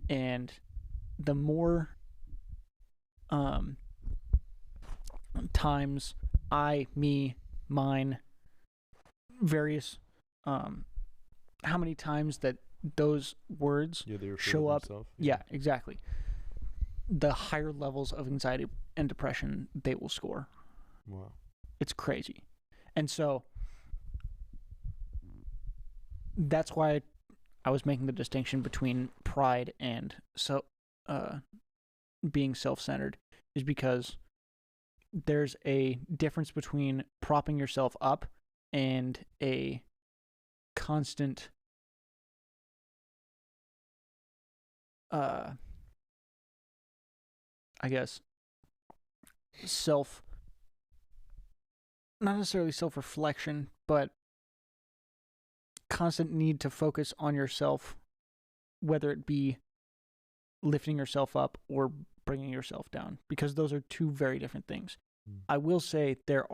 and the more times I, me, mine, various how many times that those words show up. Yeah, exactly. The higher levels of anxiety and depression they will score. Wow. It's crazy. And so that's why I was making the distinction between pride and being self-centered, is because there's a difference between propping yourself up and a constant I guess not necessarily self-reflection, but constant need to focus on yourself, whether it be lifting yourself up or bringing yourself down, because those are two very different things. I will say there's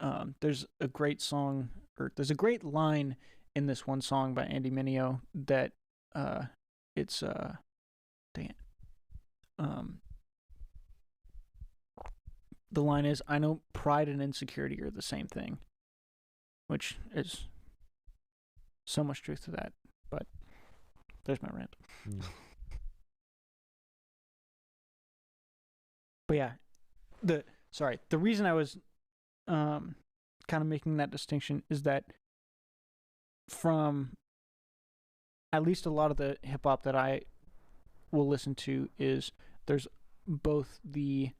a great song, or there's a great line in this one song by Andy Mineo that it's dang it. The line is, "I know pride and insecurity are the same thing," which is so much truth to that. But there's my rant. But yeah, the reason I was kind of making that distinction is that from at least a lot of the hip hop that I will listen to is there's both the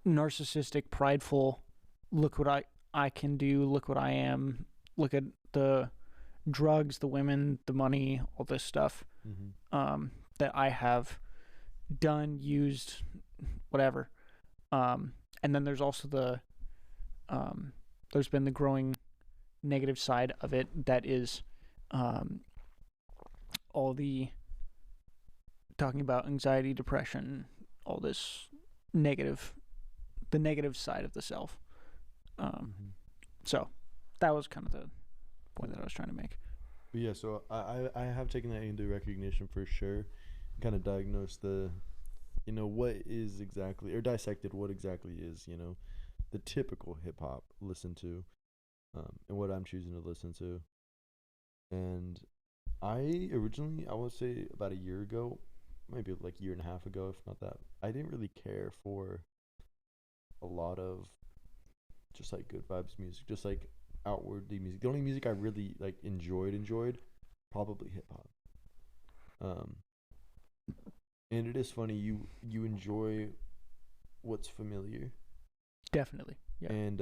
narcissistic, prideful, look what I can do, look what I am, look at the drugs, the women, the money, all this stuff that I have done, used, whatever. And then there's also there's been the growing negative side of it that is all the talking about anxiety, depression, all this the negative side of the self. So that was kind of the point that I was trying to make. But yeah, so I have taken that into recognition for sure. Kind of diagnosed the, what is exactly, or dissected what exactly is, the typical hip hop listened to, and what I'm choosing to listen to. And I originally, I would say about a year ago, maybe like a year and a half ago, if not that, I didn't really care for a lot of just like good vibes music, just like outwardly music. The only music I really like enjoyed, probably hip hop. And it is funny, you enjoy what's familiar. Definitely, yeah. And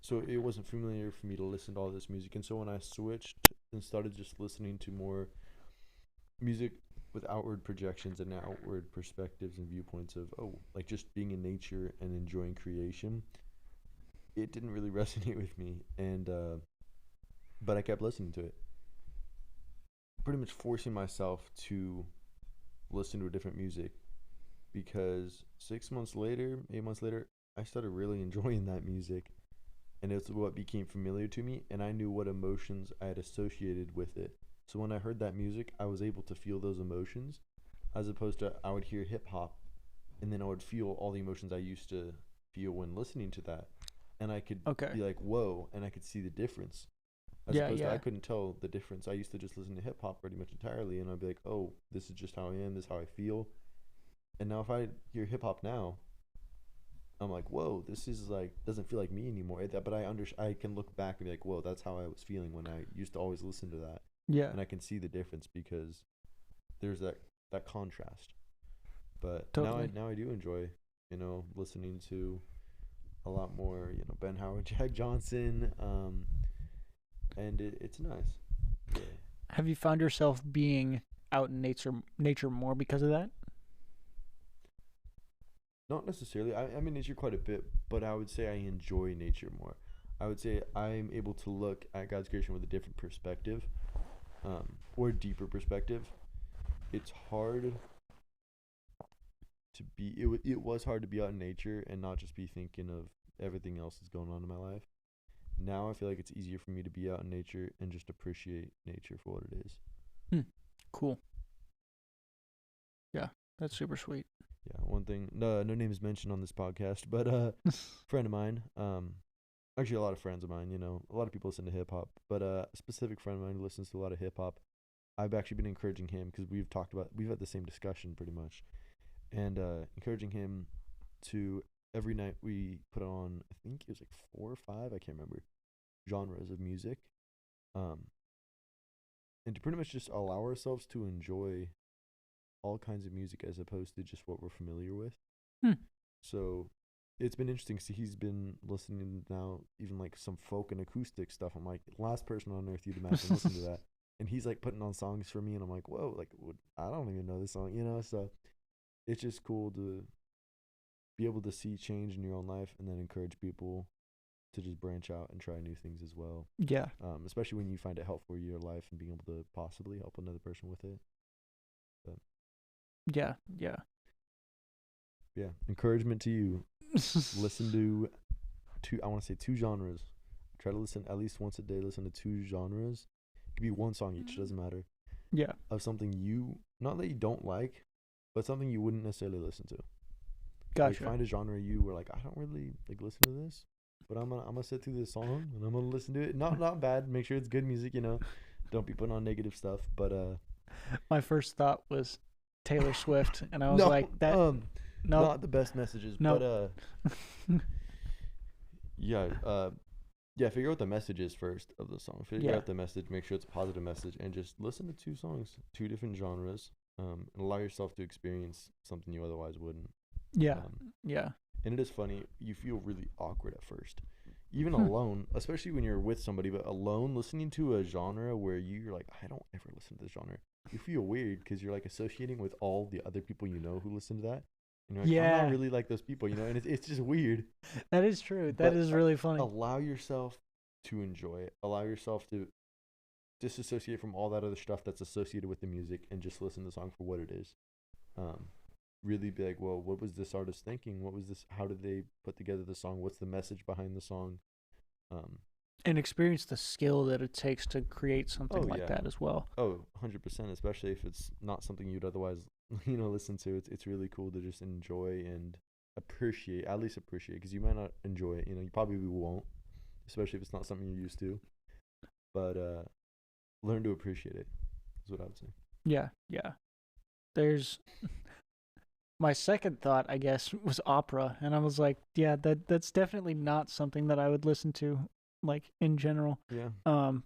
so it wasn't familiar for me to listen to all this music, and so when I switched and started just listening to more music with outward projections and outward perspectives and viewpoints of like just being in nature and enjoying creation, it didn't really resonate with me, and but I kept listening to it, pretty much forcing myself to listen to a different music, because 8 months later I started really enjoying that music, and it's what became familiar to me, and I knew what emotions I had associated with it. So when I heard that music, I was able to feel those emotions, as opposed to I would hear hip hop, and then I would feel all the emotions I used to feel when listening to that, and I could be like, whoa, and I could see the difference. As opposed to I couldn't tell the difference. I used to just listen to hip hop pretty much entirely, and I'd be like, oh, this is just how I am, this is how I feel. And now if I hear hip hop now, I'm like, whoa, this is like, doesn't feel like me anymore. But I can look back and be like, whoa, that's how I was feeling when I used to always listen to that. Yeah. And I can see the difference because there's that contrast. But totally. now I do enjoy, listening to a lot more, Ben Howard, Jack Johnson, and it's nice. Yeah. Have you found yourself being out in nature more because of that? Not necessarily. I'm in nature quite a bit, but I would say I enjoy nature more. I would say I'm able to look at God's creation with a different perspective, or a deeper perspective. It's hard to be. It was hard to be out in nature and not just be thinking of everything else that's going on in my life. Now I feel like it's easier for me to be out in nature and just appreciate nature for what it is. Cool. Yeah, that's super sweet. Yeah, one thing, no name is mentioned on this podcast, but a friend of mine, actually a lot of friends of mine, a lot of people listen to hip hop, but a specific friend of mine who listens to a lot of hip hop, I've actually been encouraging him because we've had the same discussion pretty much, and encouraging him to every night we put on, I think it was like 4 or 5, I can't remember, genres of music, and to pretty much just allow ourselves to enjoy all kinds of music as opposed to just what we're familiar with. So it's been interesting. See, he's been listening now, even like some folk and acoustic stuff. I'm like, last person on earth you'd imagine listen to that. And he's like putting on songs for me, and I'm like, whoa, like I don't even know this song, So it's just cool to be able to see change in your own life, and then encourage people to just branch out and try new things as well. Yeah. Especially when you find it helpful in your life and being able to possibly help another person with it. But yeah. encouragement to you. Listen to I want to say 2 genres. I'm try to listen at least once a day. Listen to 2 genres. It could be one song each. Doesn't matter. Yeah. Of something you not that you don't like, but something you wouldn't necessarily listen to. Gotcha. Like find a genre you were like, I don't really like listen to this, but I'm gonna sit through this song and I'm gonna listen to it. Not bad. Make sure it's good music. Don't be putting on negative stuff. But my first thought was Taylor Swift, and I was no, like, that. No, not the best messages. No. But yeah. Figure out the messages first of the song. Figure out the message. Make sure it's a positive message, and just listen to 2 songs, 2 different genres, and allow yourself to experience something you otherwise wouldn't. Yeah. Yeah. And it is funny. You feel really awkward at first, even alone, especially when you're with somebody. But alone, listening to a genre where you're like, I don't ever listen to this genre. You feel weird because you're like associating with all the other people who listen to that. And you're like, I'm not really like those people, and it's just weird. That is true. That is really funny. Allow yourself to enjoy it. Allow yourself to disassociate from all that other stuff that's associated with the music and just listen to the song for what it is. Really be like, well, what was this artist thinking? What was this? How did they put together the song? What's the message behind the song? And experience the skill that it takes to create something like that as well. Oh, 100%, especially if it's not something you'd otherwise, listen to. It's really cool to just enjoy and appreciate, because you might not enjoy it. You probably won't, especially if it's not something you're used to. But learn to appreciate it is what I would say. Yeah. There's my second thought, I guess, was opera, and I was like, yeah, that's definitely not something that I would listen to, like, in general. Yeah.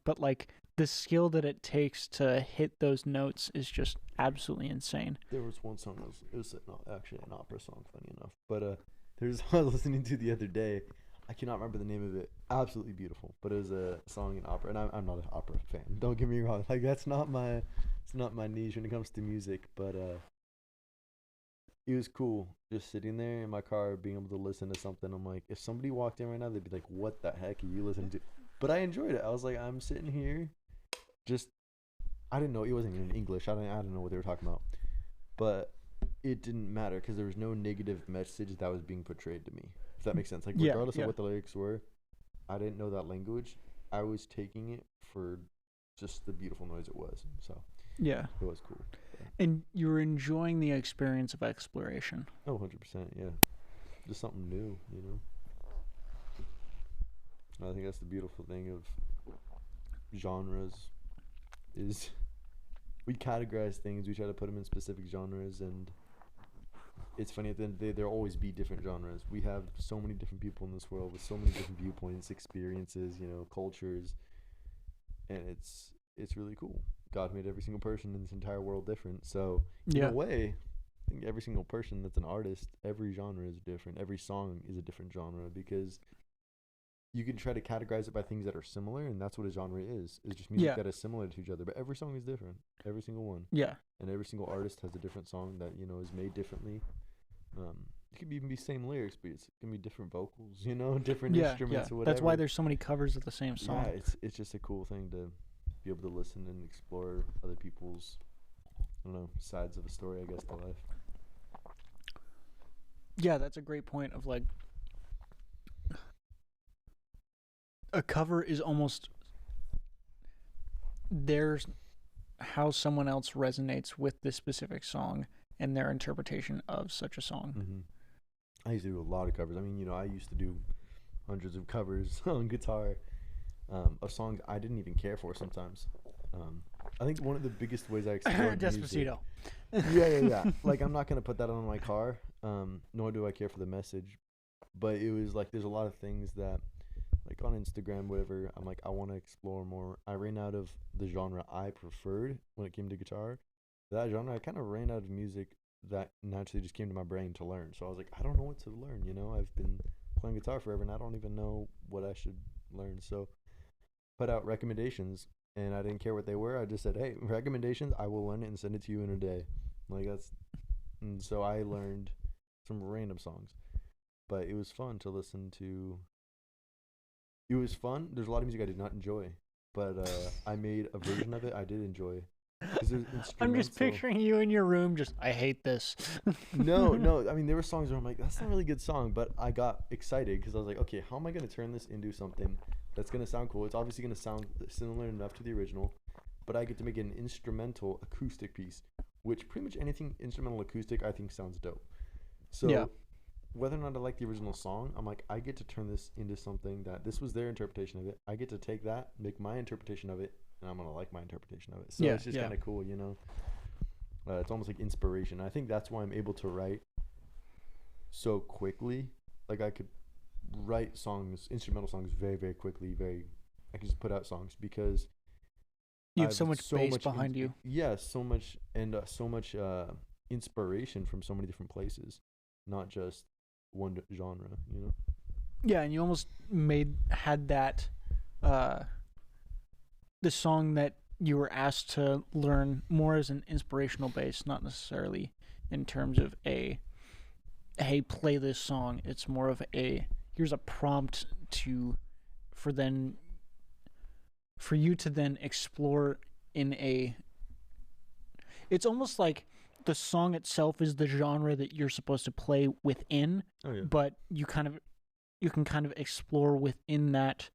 But like the skill that it takes to hit those notes is just absolutely insane. There was one song it was not actually an opera song, funny enough, but there's one I was listening to the other day. I cannot remember the name of it. Absolutely beautiful, but it was a song in opera, and I'm not an opera fan. Don't get me wrong. Like it's not my niche when it comes to music, but it was cool just sitting there in my car being able to listen to something. I'm like, if somebody walked in right now, they'd be like, what the heck are you listening to? But I enjoyed it. I was like, I'm sitting here I didn't know it wasn't in English. I don't know what they were talking about, but it didn't matter because there was no negative message that was being portrayed to me, if that makes sense. Like regardless of what the lyrics were, I didn't know that language. I was taking it for just the beautiful noise it was. So yeah, it was cool. And you were enjoying the experience of exploration. Oh, 100%, yeah. Just something new, I think that's the beautiful thing of genres is we categorize things, we try to put them in specific genres, and it's funny, at the end of the day, there'll always be different genres. We have so many different people in this world with so many different viewpoints, experiences, cultures, and it's really cool. God made every single person in this entire world different. So in a way, I think every single person that's an artist, every genre is different. Every song is a different genre because you can try to categorize it by things that are similar, and that's what a genre is. It's just music that is similar to each other. But every song is different. Every single one. Yeah. And every single artist has a different song that, is made differently. It could even be same lyrics, but it can be different vocals, different instruments or whatever. That's why there's so many covers of the same song. Yeah, it's just a cool thing to be able to listen and explore other people's, sides of a story, I guess, to life. Yeah, that's a great point of, like, a cover is almost, there's how someone else resonates with this specific song and their interpretation of such a song. Mm-hmm. I used to do a lot of covers. I mean, I used to do hundreds of covers on guitar of songs I didn't even care for sometimes. I think one of the biggest ways I explored Despacito. Yeah. Like, I'm not going to put that on my car, nor do I care for the message. But it was like, there's a lot of things that, like on Instagram, whatever, I'm like, I want to explore more. I ran out of the genre I preferred when it came to guitar. That genre, I kind of ran out of music that naturally just came to my brain to learn. So I was like, I don't know what to learn, I've been playing guitar forever, and I don't even know what I should learn. So put out recommendations, and I didn't care what they were. I just said, hey, recommendations, I will learn it and send it to you in a day. And so I learned some random songs. But it was fun to listen to. It was fun. There's a lot of music I did not enjoy, but I made a version of it I did enjoy. I'm just picturing you in your room, I hate this. No. I mean, there were songs where I'm like, that's not a really good song, but I got excited because I was like, okay, how am I going to turn this into something That's gonna sound cool. It's obviously gonna sound similar enough to the original, but I get to make an instrumental acoustic piece, which pretty much anything instrumental acoustic I think sounds dope. So Yeah. whether or not I like the original song, I'm like, I get to turn this into something that this was their interpretation of it. I get to take that, make my interpretation of it, and I'm gonna like my interpretation of it. So Yeah, it's just yeah. kind of cool, you know. It's almost like inspiration. I think that's why I'm able to write so quickly. Like I could write songs, instrumental songs, very very quickly. I can just put out songs because You I have so much bass behind you. Yeah, so much and so much inspiration from so many different places, not just one genre. You know. Yeah, and you almost had that the song that you were asked to learn more as an inspirational base, not necessarily in terms of a hey, play this song. It's more of a here's a prompt to for then for you to then explore in a it's almost like the song itself is the genre that you're supposed to play within, Oh yeah. but you can kind of explore within that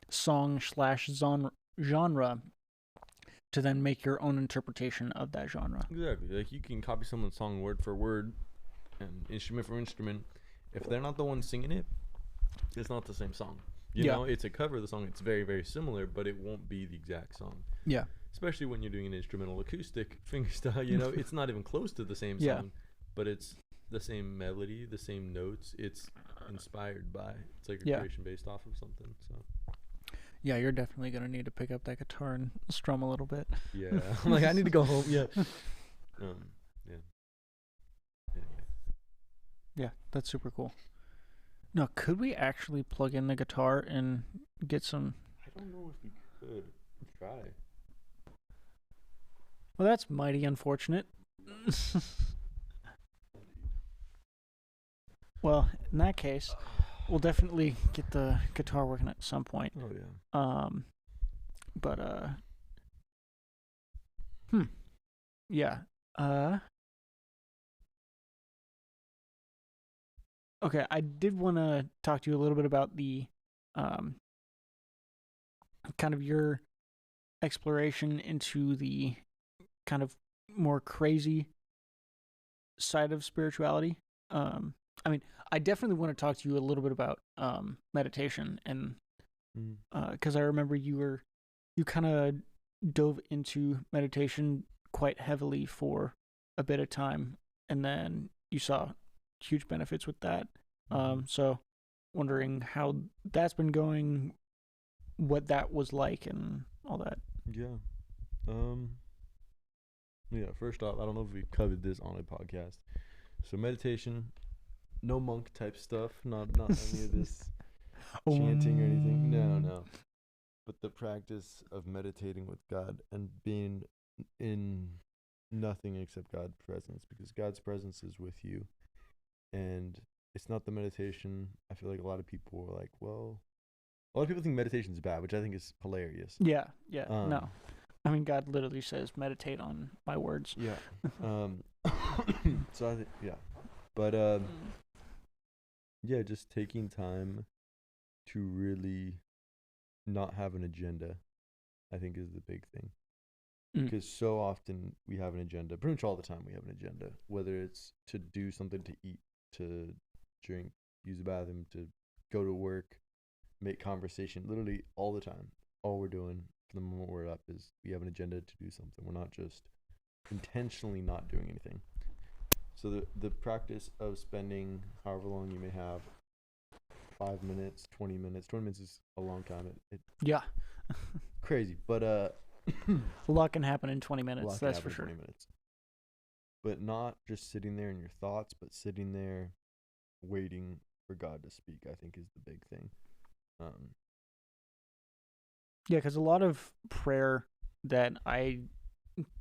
song slash genre to then make your own interpretation of that genre. Exactly. Like you can copy someone's song word for word and instrument for instrument. If they're not the one singing it, it's not the same song. You Yeah. know, it's a cover of the song. It's very, very similar, but it won't be the exact song. Yeah. Especially when you're doing an instrumental acoustic fingerstyle, you know, it's not even close to the same Yeah. song, but it's the same melody, the same notes. It's inspired by. It's like a Yeah. creation based off of something. So Yeah, you're definitely gonna need to pick up that guitar and strum a little bit. yeah, I'm like I need to go home. Yeah. Yeah. Anyway. Yeah, that's super cool. Now, could we actually plug in the guitar and get some? I don't know if we could try. Well, that's mighty unfortunate. Well, in that case, we'll definitely get the guitar working at some point. Oh yeah. But yeah. Okay, I did want to talk to you a little bit about the um kind of your exploration into the kind of more crazy side of spirituality. I mean, I definitely want to talk to you a little bit about meditation, and because I remember you kind of dove into meditation quite heavily for a bit of time, and then you saw huge benefits with that. So wondering how that's been going, what that was like, and all that. Yeah. Yeah, first off, I don't know if we covered this on a podcast. So meditation, no monk type stuff, not any of this chanting or anything. No. But the practice of meditating with God and being in nothing except God's presence, because God's presence is with you. And it's not the meditation. I feel like a lot of people are like, well, a lot of people think meditation is bad, which I think is hilarious. Yeah. No. I mean, God literally says, meditate on my words. Yeah. So I think, yeah. But, yeah, just taking time to really not have an agenda, I think is the big thing. Because so often we have an agenda, pretty much all the time we have an agenda, whether it's to do something, to eat, to drink, use the bathroom, to go to work, make conversation, literally all the time. All we're doing from the moment we're up is we have an agenda to do something. We're not just intentionally not doing anything. So the practice of spending however long you may have, 5 minutes, 20 minutes. 20 minutes is a long time. Yeah. Crazy, but a lot can happen in 20 minutes. That's for sure. 20 minutes. But not just sitting there in your thoughts, but sitting there waiting for God to speak, I think is the big thing. Yeah, because a lot of prayer that I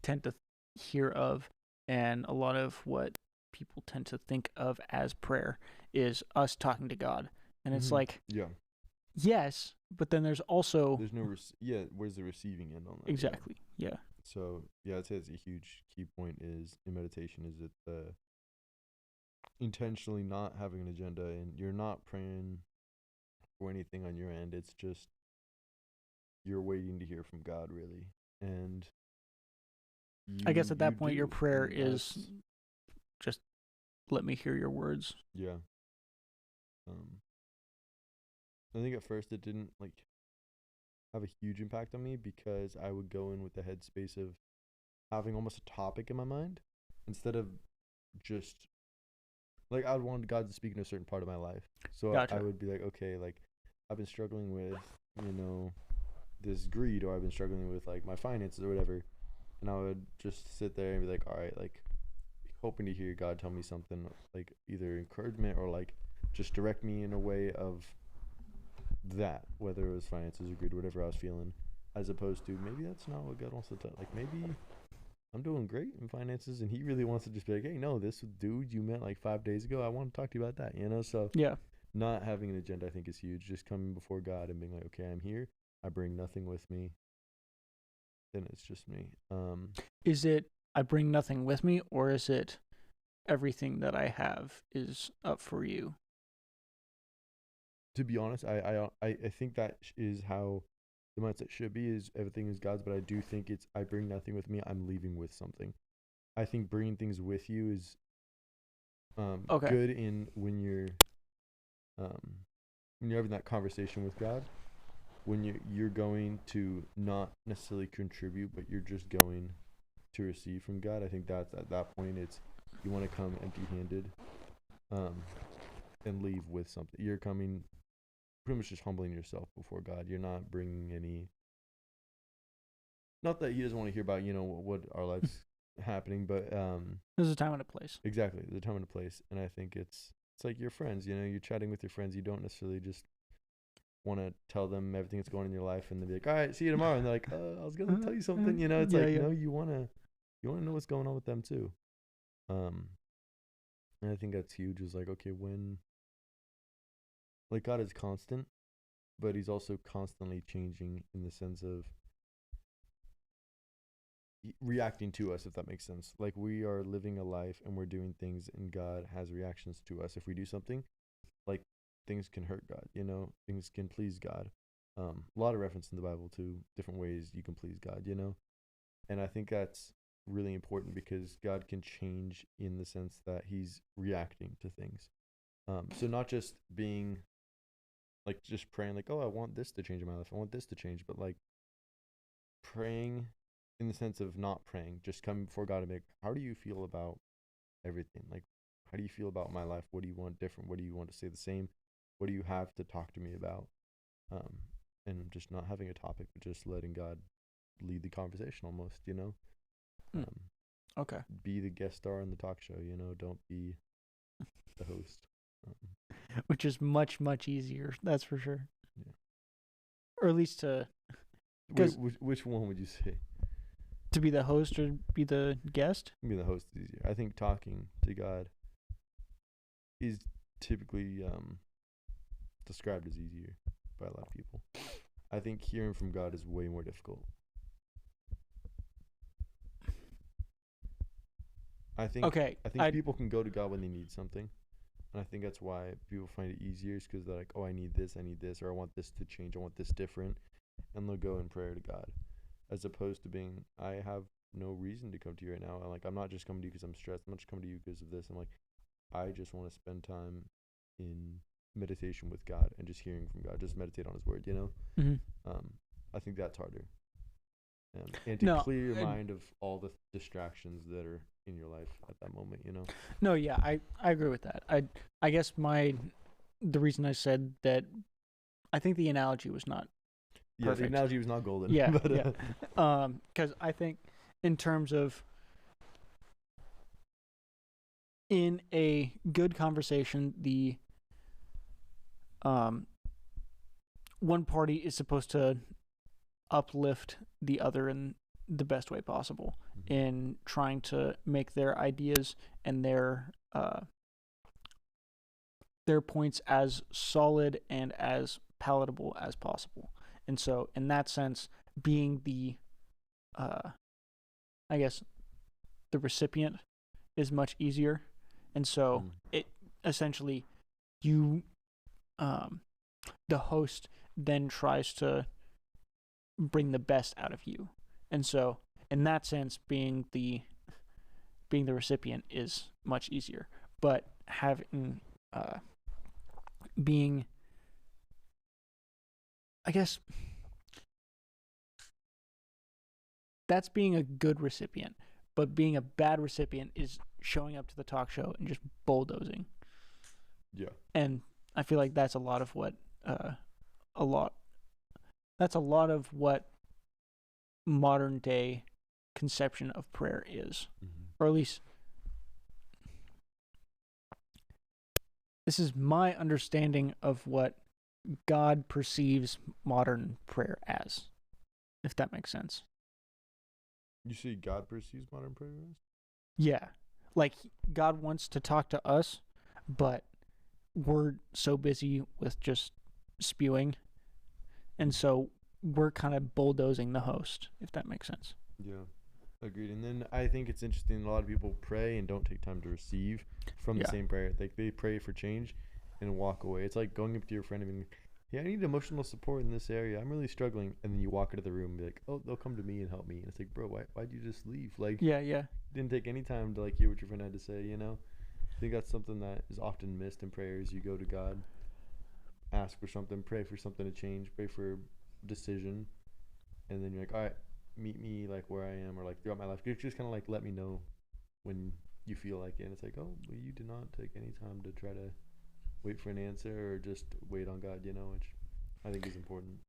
tend to hear of, and a lot of what people tend to think of as prayer, is us talking to God. And it's like, yeah, yes, but then there's also... There's no... where's the receiving end on that? Exactly, yeah. So, yeah, I'd say it's a huge key point is in meditation is that intentionally not having an agenda, and you're not praying for anything on your end. It's just you're waiting to hear from God, really, and I guess at you that point, your do, prayer and is that's just let me hear your words. yeah. Um, I think at first it didn't like have a huge impact on me because I would go in with the headspace of having almost a topic in my mind instead of just like I would want God to speak in a certain part of my life. So I Gotcha. would be like, okay, like I've been struggling with, you know, this greed, or I've been struggling with like my finances or whatever, and I would just sit there and be like, all right, like hoping to hear God tell me something, like either encouragement or like just direct me in a way of that, whether it was finances or greed, whatever I was feeling, as opposed to maybe that's not what God wants to tell. Like maybe I'm doing great in finances, and He really wants to just be like, hey, no, this dude you met like 5 days ago, I want to talk to you about that, you know? So Yeah. not having an agenda, I think, is huge. Just coming before God and being like, okay, I'm here. I bring nothing with me. Then it's just me. Is it I bring nothing with me, or is it everything that I have is up for you? To be honest, I think that is how the mindset should be. Is everything is God's, but I do think it's I bring nothing with me. I'm leaving with something. I think bringing things with you is Okay. good in um, when you're having that conversation with God. When you're going to not necessarily contribute, but you're just going to receive from God. I think that's at that point it's you want to come empty-handed, um, and leave with something. You're coming pretty much just humbling yourself before God. You're not bringing any. Not that He doesn't want to hear about what our lives happening, but There's a time and a place. exactly the time and the place. And I think it's like your friends. You're chatting with your friends. You don't necessarily just want to tell them everything that's going on in your life, and they'll be like, all right, see you tomorrow, and they're like, I was gonna tell you something. It's Yeah, like, yeah. no, you wanna know what's going on with them too. And I think that's huge. Is like, okay, when like God is constant, but He's also constantly changing in the sense of reacting to us, if that makes sense. Like we are living a life and we're doing things, and God has reactions to us. If we do something, like things can hurt God, things can please God. A lot of reference in the Bible to different ways you can please God. And I think that's really important because God can change in the sense that He's reacting to things. So not just being like just praying like, oh, I want this to change in my life, I want this to change, but like praying in the sense of not praying, just coming before God and be like, how do you feel about everything? Like, how do you feel about my life? What do you want different? What do you want to say the same? What do you have to talk to me about? Um, and just not having a topic, but just letting God lead the conversation almost. Mm. Um, Okay. be the guest star in the talk show. Don't be the host. Which is much, much easier. That's for sure. Yeah. Or at least to Which one would you say? to be the host or be the guest? Be the host is easier. I think talking to God is typically described as easier by a lot of people. I think hearing from God is way more difficult. I think Okay. people can go to God when they need something, and I think that's why people find it easier, is because they're like, oh, I need this, or I want this to change, I want this different, and they'll go in prayer to God, as opposed to being, I have no reason to come to you right now, and like I'm not just coming to you because I'm stressed, I'm not just coming to you because of this. I'm like, I just want to spend time in meditation with God and just hearing from God, just meditate on His word. Mm-hmm. I think that's harder. And to clear your mind of all the distractions that are in your life at that moment. No, yeah, I agree with that. I guess the reason I said that, I think the analogy was not perfect. The analogy was not golden. Yeah, but, yeah. Because I think in terms of in a good conversation, the one party is supposed to uplift the other in the best way possible, mm-hmm. in trying to make their ideas and their points as solid and as palatable as possible. And so in that sense, being the I guess the recipient is much easier. And so it essentially, you the host then tries to bring the best out of you. And so, in that sense, being the recipient is much easier. But having being, I guess, that's being a good recipient. But being a bad recipient is showing up to the talk show and just bulldozing. Yeah. And I feel like that's a lot of what a lot that's a lot of what modern day conception of prayer is. Mm-hmm. Or at least this is my understanding of what God perceives modern prayer as, if that makes sense. You see, God perceives modern prayer as? Yeah. Like God wants to talk to us, but we're so busy with just spewing. And so we're kind of bulldozing the host, if that makes sense. Yeah. Agreed. And then I think it's interesting. A lot of people pray and don't take time to receive from the same prayer. Like they pray for change and walk away. It's like going up to your friend and being, "Yeah, I need emotional support in this area. I'm really struggling." And then you walk into the room and be like, "Oh, they'll come to me and help me." And it's like, bro, why'd you just leave? Like, Yeah. you didn't take any time to like hear what your friend had to say. You know, I think that's something that is often missed in prayers. You go to God, ask for something, pray for something to change, pray for a decision, and then you're like, "All right, meet me like where I am," or like throughout my life. You just kind of like let me know when you feel like it. And it's like, oh, well, you did not take any time to try to wait for an answer or just wait on God, you know, which I think is important.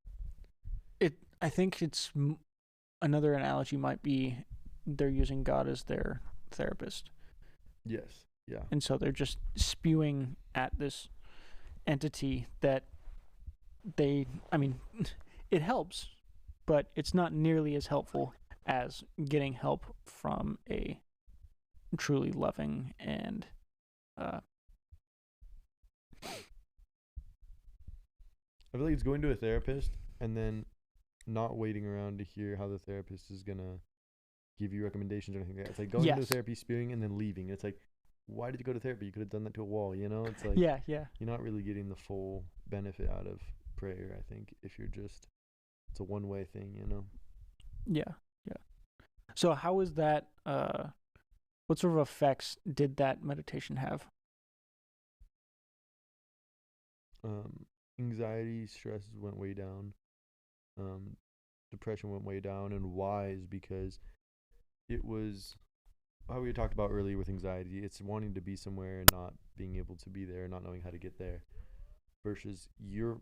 I think it's another analogy might be they're using God as their therapist. Yes. Yeah. And so they're just spewing at this entity that I mean, it helps, but it's not nearly as helpful as getting help from a truly loving and I feel like it's going to a therapist and then not waiting around to hear how the therapist is gonna give you recommendations or anything like that. It's like going to therapy, spewing, and then leaving. It's like, why did you go to therapy? You could have done that to a wall, you know? It's like you're not really getting the full benefit out of prayer, I think, if you're just it's a one way thing, you know? Yeah. So how is that what sort of effects did that meditation have? Anxiety, stress went way down. Um, depression went way down, and why is because it was how we talked about earlier with anxiety. It's wanting to be somewhere and not being able to be there, not knowing how to get there, versus you're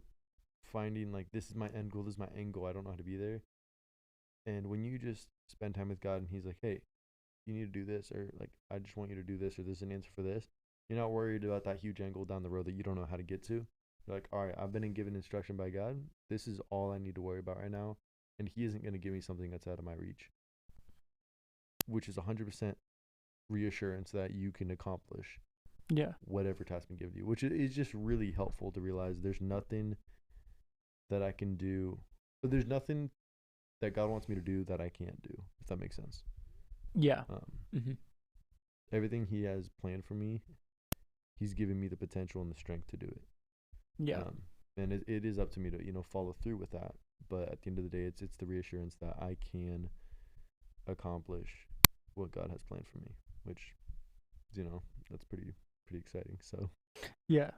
finding like this is my end goal, this is my end goal. I don't know how to be there, and when you just spend time with God, and He's like, hey, you need to do this, or like I just want you to do this, or there's an answer for this. You're not worried about that huge angle down the road that you don't know how to get to. You're like, all right, I've been given instruction by God. This is all I need to worry about right now. And He isn't going to give me something that's out of my reach, which is 100% reassurance that you can accomplish whatever task been given to you, which is just really helpful to realize there's nothing that I can do, but there's nothing that God wants me to do that I can't do, if that makes sense. Yeah. Everything He has planned for me, He's given me the potential and the strength to do it. Yeah. And it is up to me to, you know, follow through with that. But at the end of the day, it's the reassurance that I can accomplish what God has planned for me, which, you know, that's pretty exciting. So Yeah.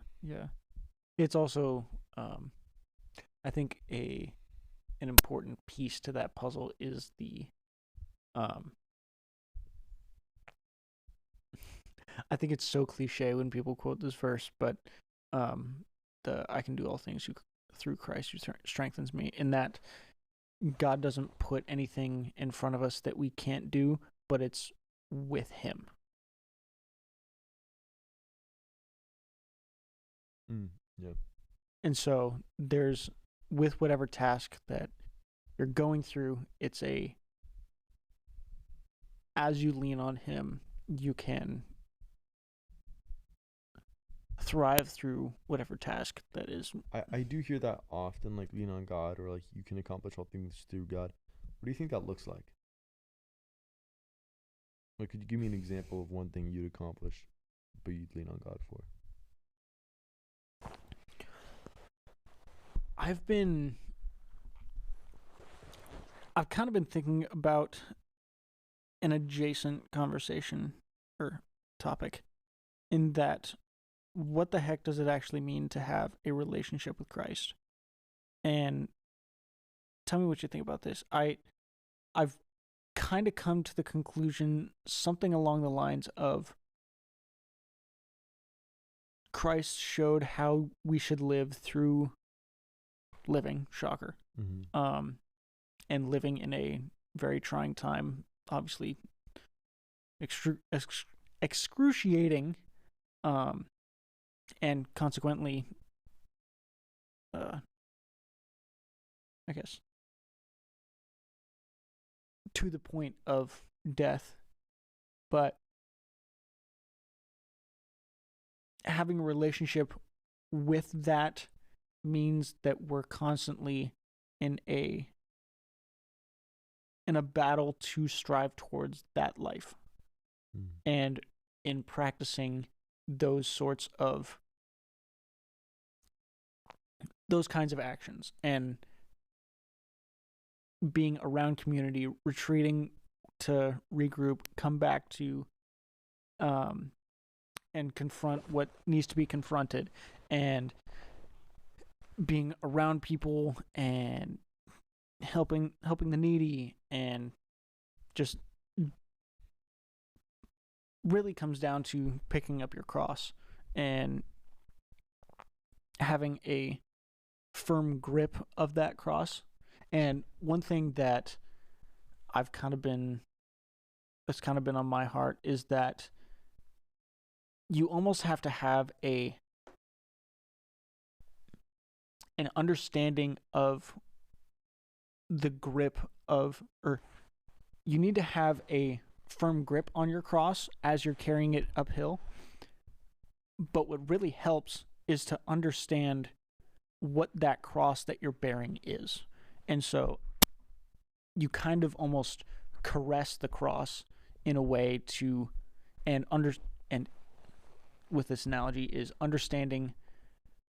It's also I think an important piece to that puzzle is the I think it's so cliche when people quote this verse, but the I can do all things through Christ who strengthens me. In that God doesn't put anything in front of us that we can't do, but it's with Him. Yeah. And so there's with whatever task that you're going through, it's as you lean on Him, you can thrive through whatever task that is. I do hear that often, like lean on God or like you can accomplish all things through God. What do you think that looks like? Like, could you give me an example of one thing you'd accomplish, but you'd lean on God for? I've been I've kind of been thinking about an adjacent conversation or topic, in that, what the heck does it actually mean to have a relationship with Christ? And tell me what you think about this. I've kind of come to the conclusion something along the lines of Christ showed how we should live through living, shocker, Mm-hmm. and living in a very trying time, obviously excruciating, um, and consequently, uh, I guess, to the point of death. But having a relationship with that means that we're constantly in a battle to strive towards that life, Mm. and in practicing those sorts of those kinds of actions, and being around community, retreating to regroup, come back to, um, and confront what needs to be confronted, and being around people and helping the needy, and just really comes down to picking up your cross and having a firm grip of that cross. And one thing that I've kind of been that's kind of been on my heart is that you almost have to have an understanding of the grip of, or you need to have a firm grip on your cross as you're carrying it uphill. But what really helps is to understand what that cross that you're bearing is. And so you kind of almost caress the cross in a way to, and with this analogy, is understanding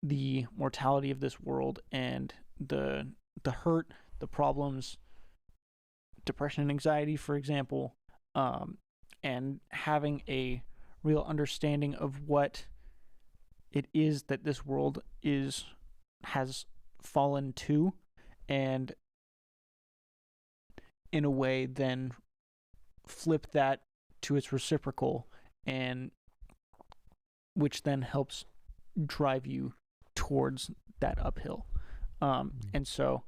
the mortality of this world, and the hurt, the problems, depression and anxiety, for example, and having a real understanding of what it is that this world has fallen to, and in a way then flip that to its reciprocal, and which then helps drive you towards that uphill. And so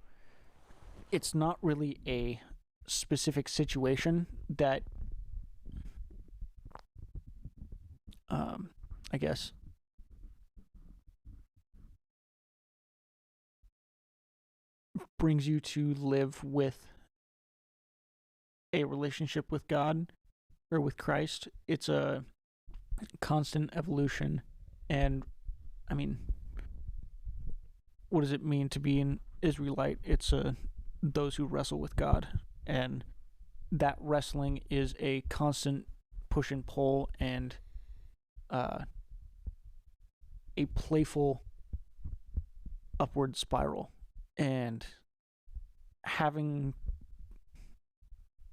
it's not really a specific situation that, I guess, brings you to live with a relationship with God or with Christ. It's a constant evolution. And I mean, what does it mean to be an Israelite? It's those who wrestle with God, and that wrestling is a constant push and pull, and uh, a playful upward spiral. And having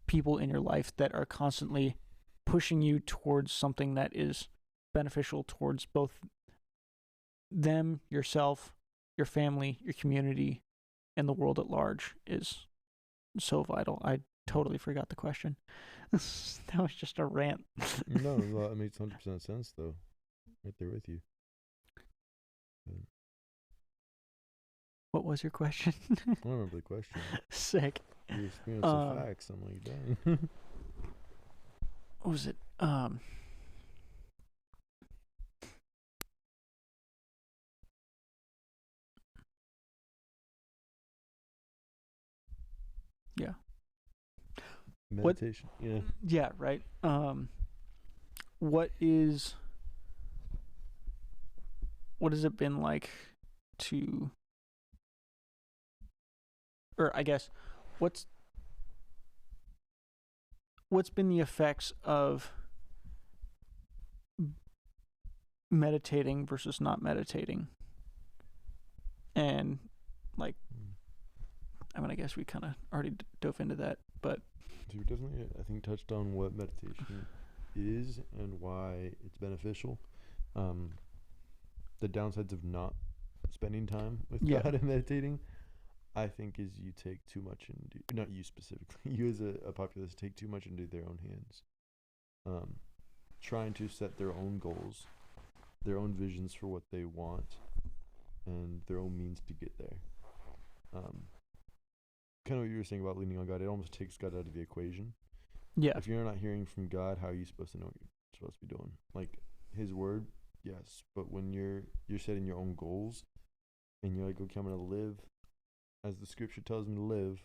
people in your life that are constantly pushing you towards something that is beneficial towards both them, yourself, your family, your community, and the world at large is so vital. I totally forgot the question. That was just a rant. No, well, it makes 100% sense though. Right there with you. But What was your question? I don't remember the question. Sick. You experience the facts. I'm like, dang. What was it? Yeah. Meditation. Yeah. Yeah, right. What has it been like to, or I guess, what's been the effects of meditating versus not meditating? And like, I mean, I guess we kind of already dove into that, but So we definitely, I think, touched on what meditation is and why it's beneficial. Um, the downsides of not spending time with yeah, God and meditating, I think, is you take too much into, not you specifically, you as a populace take too much into their own hands. Um, trying to set their own goals, their own visions for what they want, and their own means to get there. Um, kind of what you were saying about leaning on God, it almost takes God out of the equation. yeah, If you're not hearing from God, how are you supposed to know what you're supposed to be doing? Like His Word, yes, but when you're setting your own goals and you're like, okay, I'm gonna live as the Scripture tells me to live,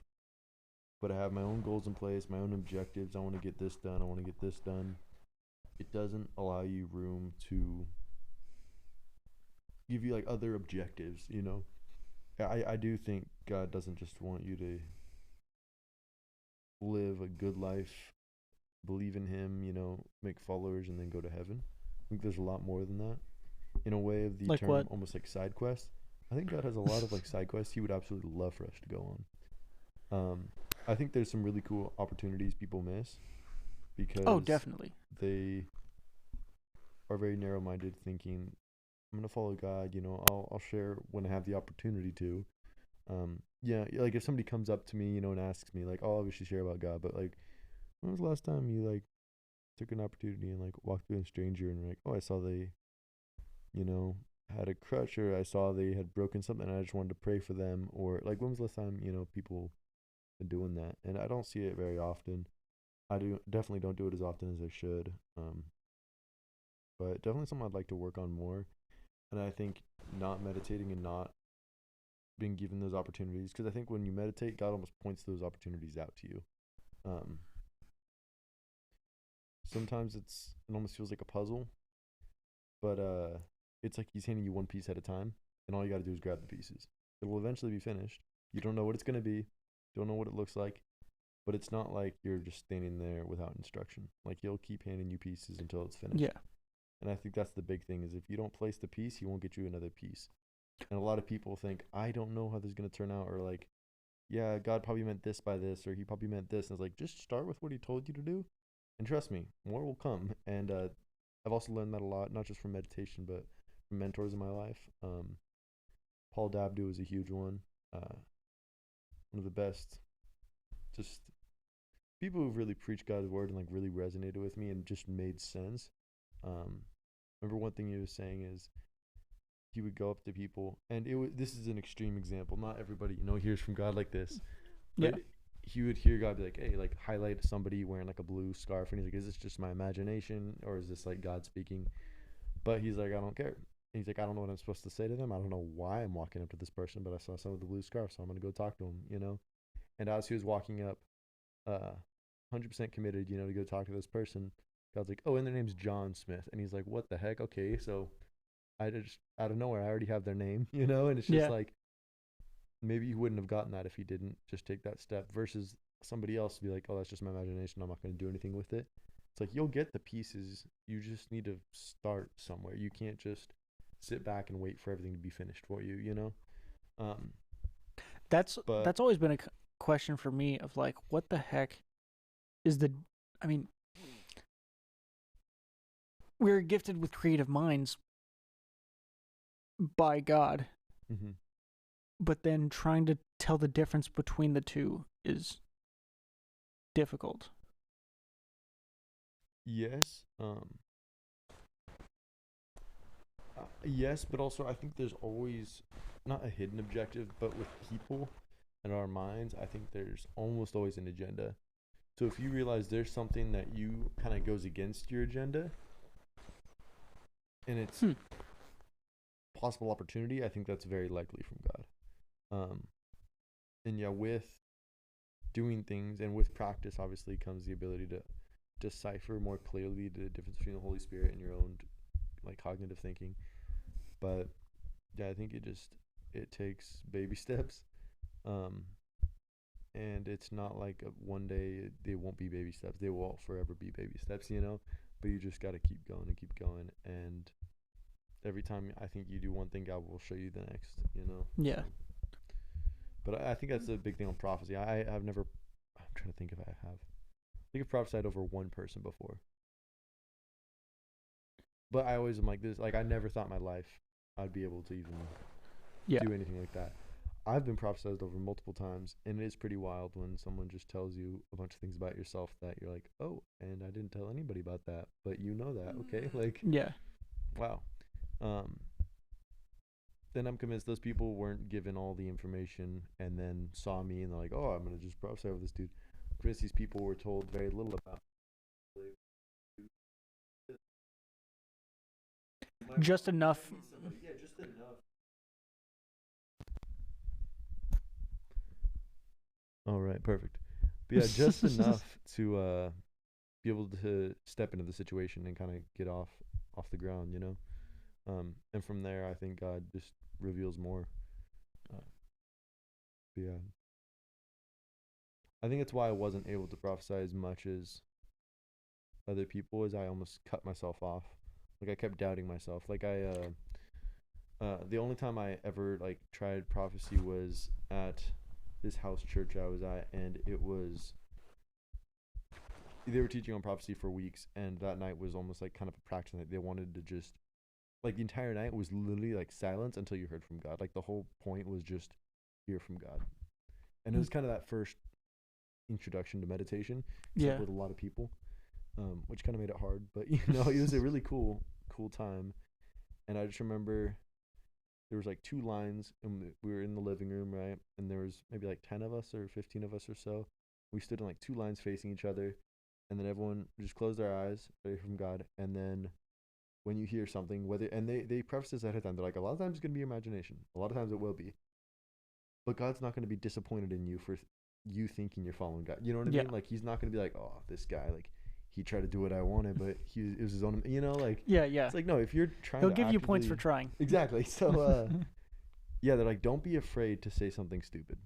but I have my own goals in place, my own objectives. I want to get this done. I want to get this done. It doesn't allow you room to give you like other objectives. I do think God doesn't just want you to live a good life, believe in Him, make followers, and then go to heaven. I think there's a lot more than that. In a way of the like term, what? almost like side quests. I think God has a lot of like side quests He would absolutely love for us to go on. I think there's some really cool opportunities people miss Oh, because definitely. they are very narrow-minded, thinking, "I'm gonna follow God." I'll share when I have the opportunity to. Yeah, like if somebody comes up to me, and asks me, like, I'll obviously share about God, but like, when was the last time you like took an opportunity and like walked through a stranger and like, oh, I saw they, you know, had a crush, or I saw they had broken something and I just wanted to pray for them, or like, when was the last time, people been doing that? And I don't see it very often. I do definitely don't do it as often as I should. But definitely something I'd like to work on more. And I think not meditating and not being given those opportunities, because I think when you meditate, God almost points those opportunities out to you. Um, Sometimes it almost feels like a puzzle, but it's like He's handing you one piece at a time, and all you got to do is grab the pieces. It will eventually be finished. You don't know what it's gonna be, don't know what it looks like, but it's not like you're just standing there without instruction. Like He'll keep handing you pieces until it's finished. Yeah, And I think that's the big thing, is if you don't place the piece, He won't get you another piece. And a lot of people think, I don't know how this is gonna turn out, or like, yeah, God probably meant this by this, or He probably meant this. And it's like, just start with what He told you to do, and trust me, more will come. And I've also learned that a lot, not just from meditation, but from mentors in my life. Paul Dabdoo is a huge one. One of the best, just people who've really preached God's word and like really resonated with me and just made sense. Remember one thing he was saying is he would go up to people, and this is an extreme example. Not everybody hears from God like this, yeah, but he would hear God be like, "Hey, like highlight somebody wearing like a blue scarf," and he's like, "Is this just my imagination, or is this like God speaking?" But he's like, "I don't care." And he's like, "I don't know what I'm supposed to say to them. I don't know why I'm walking up to this person, but I saw someone with a blue scarf, so I'm gonna go talk to him." And as he was walking up, 100% committed, to go talk to this person, God's like, "Oh, and their name's John Smith," and he's like, "What the heck? Okay, so I just out of nowhere, I already have their name, and it's just yeah, like." Maybe you wouldn't have gotten that if he didn't just take that step, versus somebody else be like, oh, that's just my imagination, I'm not going to do anything with it. It's like, you'll get the pieces, you just need to start somewhere. You can't just sit back and wait for everything to be finished for you. um but that's always been a question for me of like, what the heck is the? I mean, we're gifted with creative minds by God, mhm. but then trying to tell the difference between the two is difficult. Yes, yes, but also I think there's always not a hidden objective, but with people and our minds, I think there's almost always an agenda. So if you realize there's something that you kind of goes against your agenda, and it's Hmm. possible opportunity, I think that's very likely from God. And yeah, with doing things and with practice, obviously comes the ability to decipher more clearly the difference between the Holy Spirit and your own like cognitive thinking. But yeah, I think it takes baby steps. Um, and it's not like one day they won't be baby steps. They will forever be baby steps. But you just got to keep going and keep going. And every time I think you do one thing, God will show you the next. Yeah. So, But I think that's a big thing on prophecy. I've never. I'm trying to think if I have. I think I've prophesied over one person before. But I always am like this. Like I never thought in my life I'd be able to even Yeah. do anything like that. I've been prophesied over multiple times, and it is pretty wild when someone just tells you a bunch of things about yourself that you're like, oh, and I didn't tell anybody about that, but you know that, okay? Like, Yeah. wow. Um, then I'm convinced those people weren't given all the information and then saw me and they're like, oh, I'm gonna just prophesy over this dude. I'm convinced these people were told very little about. Just enough. Yeah, just enough. All right, perfect. But yeah, just enough to be able to step into the situation and kind of get off the ground, you know. And from there, I think God just reveals more. Uh, but yeah, I think that's why I wasn't able to prophesy as much as other people, as I almost cut myself off. Like I kept doubting myself. Like the only time I ever like tried prophecy was at this house church I was at, and it was they were teaching on prophecy for weeks, and that night was almost like kind of a practice night. They wanted to just like the entire night was literally like silence until you heard from God. Like the whole point was just hear from God, and it was kind of that first introduction to meditation, except Yeah. with a lot of people, which kind of made it hard. But you know, it was a really cool time, and I just remember there was like two lines, and we were in the living room, right? And there was maybe like 10 of us or 15 of us or so. We stood in like two lines facing each other, and then everyone just closed their eyes, ready from God, and then when you hear something, whether and they preface this ahead of time, they're like, a lot of times it's gonna be imagination, a lot of times it will be, but God's not gonna be disappointed in you for you thinking you're following God. You know what I Yeah. mean? Like He's not gonna be like, oh, this guy, like he tried to do what I wanted, but it was his own. You know, like Yeah. Yeah. it's like no, if you're trying He'll to give you points for actively trying. exactly. So yeah, they're like, don't be afraid to say something stupid.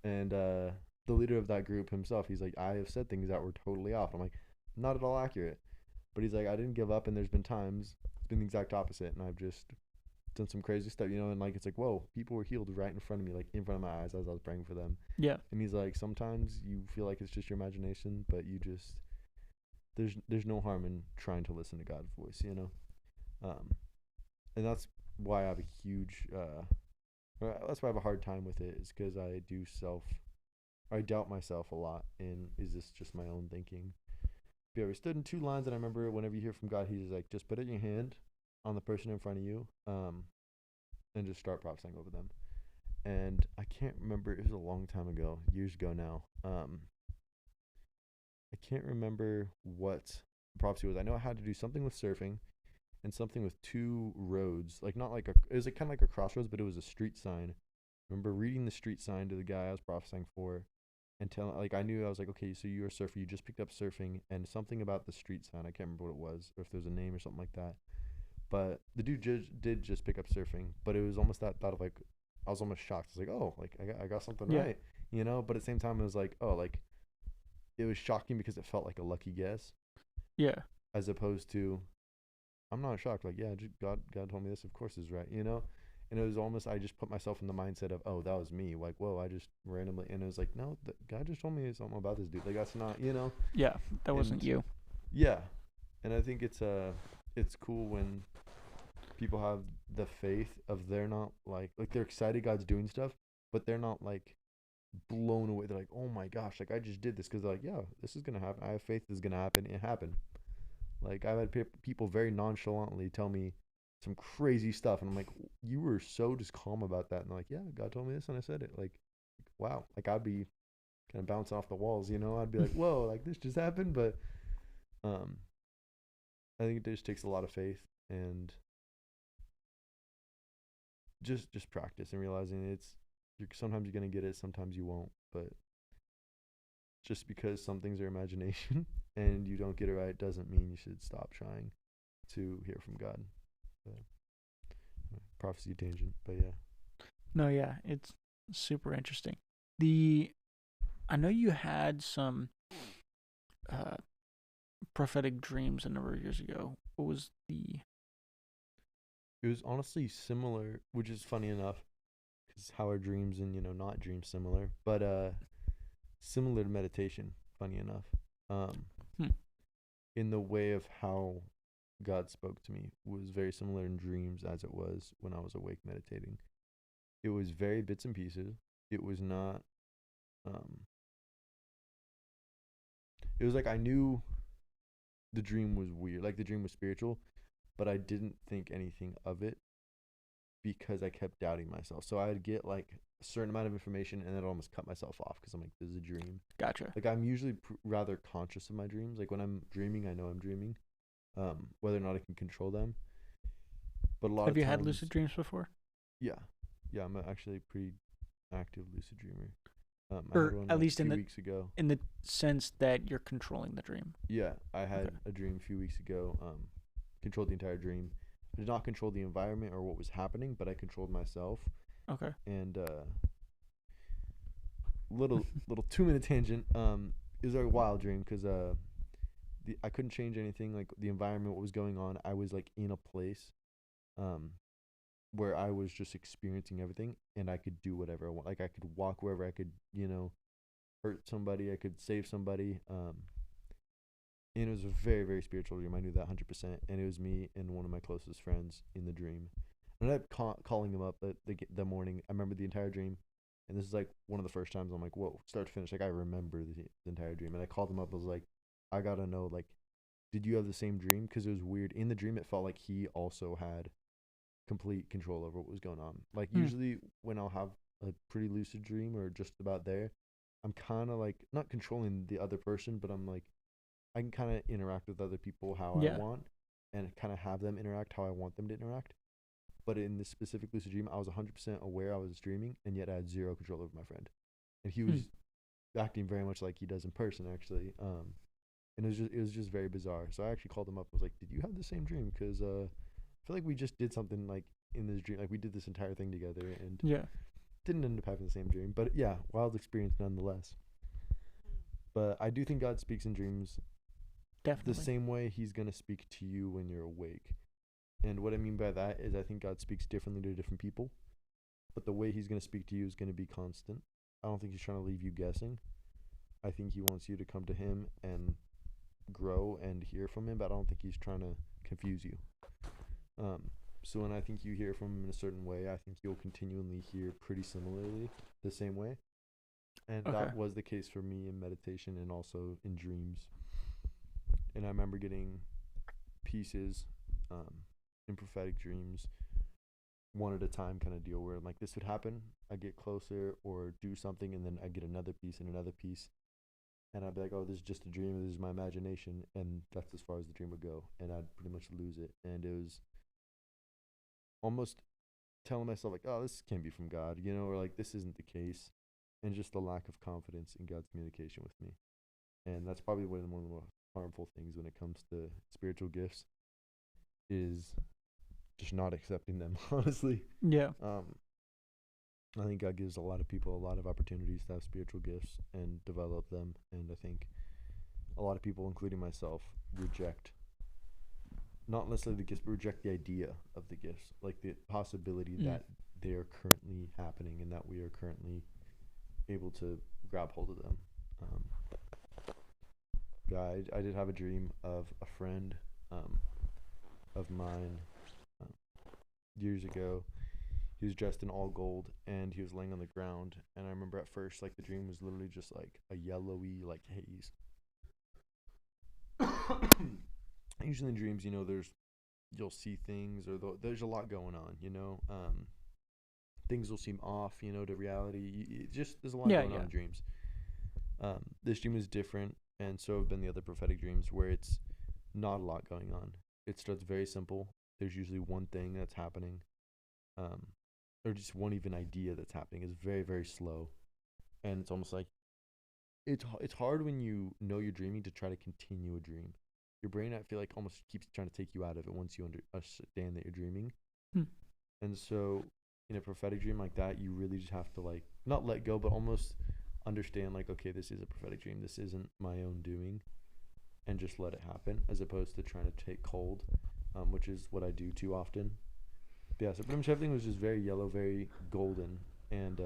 And the leader of that group himself, he's like, I have said things that were totally off. I'm like, not at all accurate. But he's like, I didn't give up, and there's been times it's been the exact opposite, and I've just done some crazy stuff, you know. And like, it's like, whoa, people were healed right in front of me, like in front of my eyes as I was praying for them. Yeah. And he's like, sometimes you feel like it's just your imagination, but you just there's no harm in trying to listen to God's voice, you know. And that's why I have a huge that's why I have a hard time with it, is because I doubt myself a lot, and is this just my own thinking? Yeah, we stood in two lines, and I remember whenever you hear from God, He's like, just put it in your hand on the person in front of you, and just start prophesying over them. And I can't remember; it was a long time ago, years ago now. I can't remember what the prophecy was. I know I had to do something with surfing, and something with two roads, like not like it was like kind of like a crossroads, but it was a street sign. I remember reading the street sign to the guy I was prophesying for, and telling, like, I knew, I was like, okay, so you're a surfer, you just picked up surfing, and something about the street sign, I can't remember what it was, or if there was a name or something like that. But the dude did just pick up surfing, but it was almost that thought of like, I was almost shocked. I was like, oh, like I got something Yeah. right, you know. But at the same time, it was like, oh, like it was shocking because it felt like a lucky guess, Yeah. as opposed to I'm not shocked. Like, yeah, God told me this. Of course, is right. You know, and it was almost I just put myself in the mindset of, oh, that was me. Like, whoa, I just randomly, and it was like, no, God just told me something about this dude. Like, that's not, you know. Yeah. That wasn't And you. yeah, and I think it's cool when people have the faith of they're not like they're excited God's doing stuff, but they're not like blown away. They're like, oh my gosh, like I just did this because they're like, yeah, this is gonna happen. I have faith this is gonna happen. It happened. Like I've had people very nonchalantly tell me some crazy stuff, and I'm like, you were so just calm about that, and they're like, yeah, God told me this, and I said it. Like, wow, like I'd be kind of bouncing off the walls, you know? I'd be like, whoa, like this just happened, but um, I think it just takes a lot of faith and just practice and realizing sometimes you're gonna get it, sometimes you won't, but just because some things are imagination and you don't get it right doesn't mean you should stop trying to hear from God. But, prophecy tangent, but yeah. No, yeah, it's super interesting. I know you had some uh prophetic dreams a number of years ago. What was the It was honestly similar, which is funny enough, 'cause how are dreams and not dreams similar, but similar to meditation. Funny enough, um, Hmm. in the way of how God spoke to me was very similar in dreams as it was when I was awake meditating. It was very bits and pieces. It was not. Um, it was like I knew the dream was weird, like the dream was spiritual, but I didn't think anything of it because I kept doubting myself. So I'd get like a certain amount of information and then I'd almost cut myself off because I'm like, this is a dream. Gotcha. Like I'm usually rather conscious of my dreams. Like when I'm dreaming, I know I'm dreaming, whether or not I can control them. But a lot Have of you times, had lucid dreams before? yeah, yeah, I'm actually a pretty active lucid dreamer. I had Or one at like least 2 weeks ago. in the sense that you're controlling the dream. Yeah, I had Okay. a dream a few weeks ago. Controlled the entire dream. I did not control the environment or what was happening, but I controlled myself. Okay. And little 2 minute tangent. It was a wild dream because I couldn't change anything like the environment, what was going on. I was like in a place, um, where I was just experiencing everything, and I could do whatever I want. Like I could walk wherever I could, hurt somebody. I could save somebody. And it was a very, very spiritual dream. I knew that 100%. And it was me and one of my closest friends in the dream. And I ended up calling him up the morning. I remember the entire dream. And this is like one of the first times I'm like, whoa, start to finish. Like, I remember the entire dream. And I called him up. I was like, I got to know, like, did you have the same dream? Because it was weird. In the dream, it felt like he also had complete control over what was going on. Like, usually when I'll have a pretty lucid dream or just about there, I'm kind of like, not controlling the other person, but I'm like, I can kind of interact with other people how I Yeah. want and kind of have them interact how I want them to interact. But in this specific lucid dream, I was 100% aware I was dreaming, and yet I had zero control over my friend. And he was acting very much like he does in person, actually. And it was just very bizarre. So I actually called him up. I was like, "Did you have the same dream? Because I feel like we just did something like in this dream, like we did this entire thing together, and Yeah. didn't end up having the same dream. But yeah, wild experience nonetheless. But I do think God speaks in dreams Definitely. the same way he's going to speak to you when you're awake. And what I mean by that is I think God speaks differently to different people, but the way he's going to speak to you is going to be constant. I don't think he's trying to leave you guessing. I think he wants you to come to him and grow and hear from him, but I don't think he's trying to confuse you. So when I think you hear from him in a certain way, I think you'll continually hear pretty similarly the same way. And that was the case for me in meditation and also in dreams. And I remember getting pieces in prophetic dreams one at a time kind of deal where like this would happen, I get closer or do something, and then I get another piece and another piece, and I'd be like, oh, this is just a dream, this is my imagination, and that's as far as the dream would go, and I'd pretty much lose it. And it was almost telling myself like, oh, this can't be from God, or like this isn't the case, and just the lack of confidence in God's communication with me. And that's probably one of the most harmful things when it comes to spiritual gifts is just not accepting them, honestly. Yeah. I think God gives a lot of people a lot of opportunities to have spiritual gifts and develop them, and I think a lot of people, including myself, reject not necessarily the gifts, but reject the idea of the gifts, like the possibility that they are currently happening and that we are currently able to grab hold of them. I did have a dream of a friend of mine years ago. He was dressed in all gold and he was laying on the ground. And I remember at first, like, the dream was literally just like a yellowy, like, haze. Usually in dreams, you'll see things or there's a lot going on, things will seem off, to reality. There's a lot going on in dreams. This dream is different, and so have been the other prophetic dreams where it's not a lot going on. It starts very simple. There's usually one thing that's happening, or just one even idea that's happening. It's very, very slow, and it's almost like it's hard when you know you're dreaming to try to continue a dream. Your brain, I feel like, almost keeps trying to take you out of it once you understand that you're dreaming. And so in a prophetic dream like that, you really just have to, like, not let go, but almost understand, like, okay, this is a prophetic dream. This isn't my own doing, and just let it happen, as opposed to trying to take hold, which is what I do too often. But yeah, so pretty much everything was just very yellow, very golden, and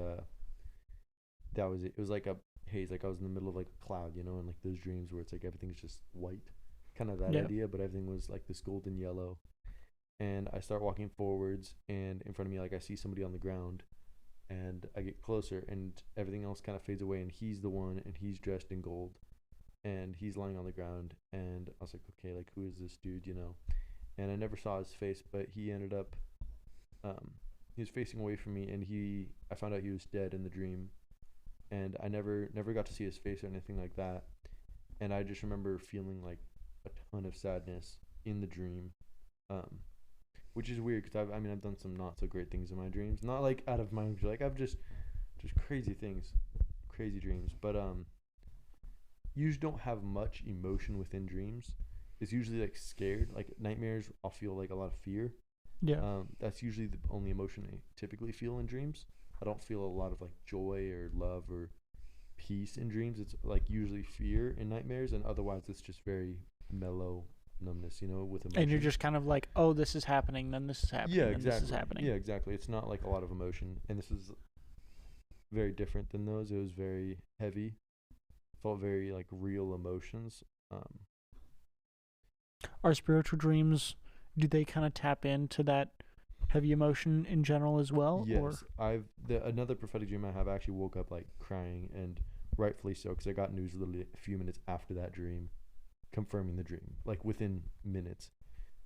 that was it. It was like a haze, like I was in the middle of like a cloud, and like those dreams where it's like everything's just white, kind of that Yeah. idea, but everything was like this golden yellow. And I start walking forwards, and in front of me, like I see somebody on the ground, and I get closer, and everything else kind of fades away, and he's the one, and he's dressed in gold, and he's lying on the ground, and I was like, okay, like who is this dude? And I never saw his face, but he ended up, um, he was facing away from me, and I found out he was dead in the dream, and I never got to see his face or anything like that, and I just remember feeling like a ton of sadness in the dream, um, which is weird because I've done some not so great things in my dreams, not like out of my own, like I've just crazy things, crazy dreams, but you usually don't have much emotion within dreams. It's usually like scared, like nightmares. I'll feel like a lot of fear. Yeah. That's usually the only emotion I typically feel in dreams. I don't feel a lot of like joy or love or peace in dreams. It's like usually fear in nightmares, and otherwise it's just very mellow numbness, with emotion. And you're just kind of like, oh, this is happening, then this is happening, Yeah, then this is exactly. happening. Yeah, exactly. It's not like a lot of emotion, and this is very different than those. It was very heavy, felt very like real emotions. Are spiritual dreams, do they kind of tap into that heavy emotion in general as well? Yes, another prophetic dream I have. I actually woke up like crying, and rightfully so, because I got news literally a few minutes after that dream, confirming the dream, like within minutes,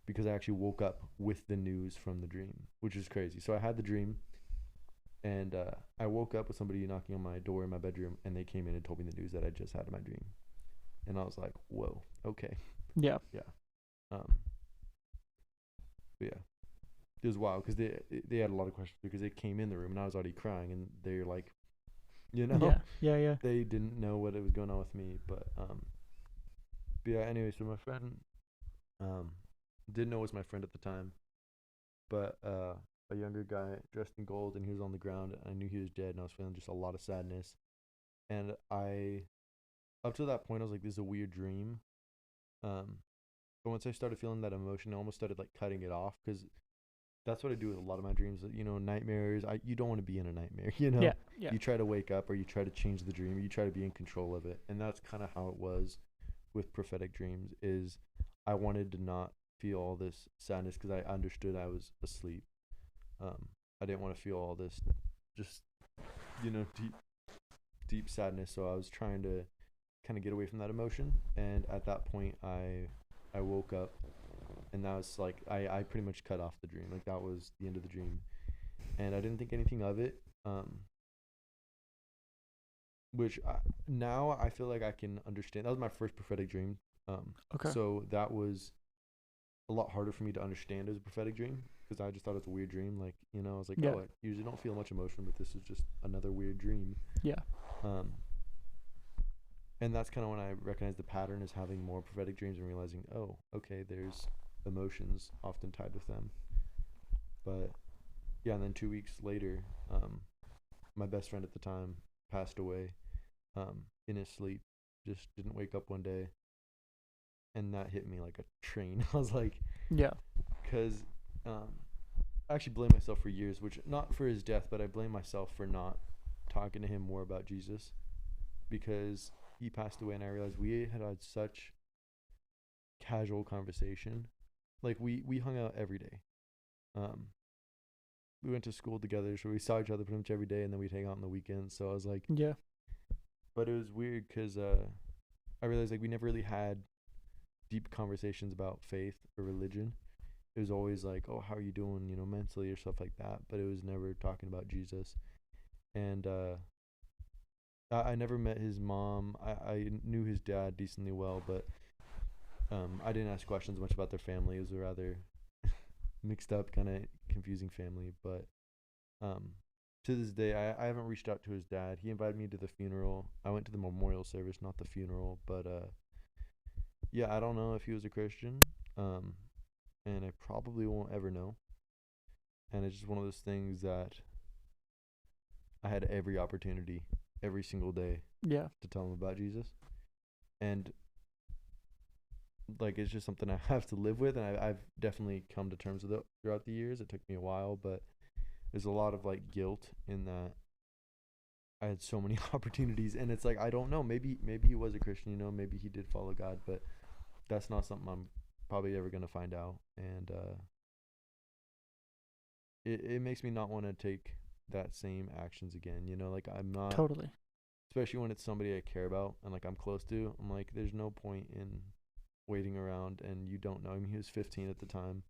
because I actually woke up with the news from the dream, which is crazy. So I had the dream, and I woke up with somebody knocking on my door in my bedroom, and they came in and told me the news that I just had in my dream, and I was like, whoa, okay, Yeah. yeah, but yeah. It was wild because they had a lot of questions because they came in the room and I was already crying, and they're like, Yeah. they didn't know what was going on with me, but yeah. Anyway, so my friend, um, didn't know it was my friend at the time, but a younger guy dressed in gold, and he was on the ground, and I knew he was dead, and I was feeling just a lot of sadness, and up to that point, I was like, this is a weird dream, but once I started feeling that emotion, I almost started like cutting it off because that's what I do with a lot of my dreams. Nightmares. You don't want to be in a nightmare. Yeah. Yeah. You try to wake up, or you try to change the dream, or you try to be in control of it, and that's kind of how it was with prophetic dreams. Is I wanted to not feel all this sadness because I understood I was asleep. I didn't want to feel all this, just deep sadness. So I was trying to kind of get away from that emotion, and at that point, I woke up, and that was like I pretty much cut off the dream. Like that was the end of the dream, and I didn't think anything of it. Which now I feel like I can understand. That was my first prophetic dream. Okay. So that was a lot harder for me to understand as a prophetic dream because I just thought it was a weird dream. Like I was like, Yeah. oh, I usually don't feel much emotion, but this is just another weird dream. Yeah. And that's kind of when I recognized the pattern as having more prophetic dreams and realizing, oh, okay, there's emotions often tied with them. But yeah, and then 2 weeks later, my best friend at the time passed away in his sleep. Just didn't wake up one day, and that hit me like a train. I was like, Yeah. because I actually blame myself for years, which not for his death, but I blame myself for not talking to him more about Jesus, because he passed away, and I realized we had such casual conversation. Like we hung out every day. We went to school together, so we saw each other pretty much every day, and then we'd hang out on the weekends. So I was like, Yeah. but it was weird because I realized like we never really had deep conversations about faith or religion. It was always like, oh, how are you doing, mentally or stuff like that. But it was never talking about Jesus. And I never met his mom. I knew his dad decently well, but I didn't ask questions much about their family. It was a rather mixed up, kind of confusing family. But to this day, I haven't reached out to his dad. He invited me to the funeral. I went to the memorial service, not the funeral. But yeah, I don't know if he was a Christian. And I probably won't ever know. And it's just one of those things that I had every opportunity, every single day, Yeah. to tell him about Jesus. And like it's just something I have to live with, and I've definitely come to terms with it throughout the years. It took me a while, but there's a lot of like guilt in that I had so many opportunities, and it's like I don't know. Maybe he was a Christian, maybe he did follow God, but that's not something I'm probably ever gonna find out. And it makes me not want to take that same actions again. Like I'm not, Totally. especially when it's somebody I care about and like I'm close to. I'm like, there's no point in waiting around, and you don't know. I mean, he was 15 at the time.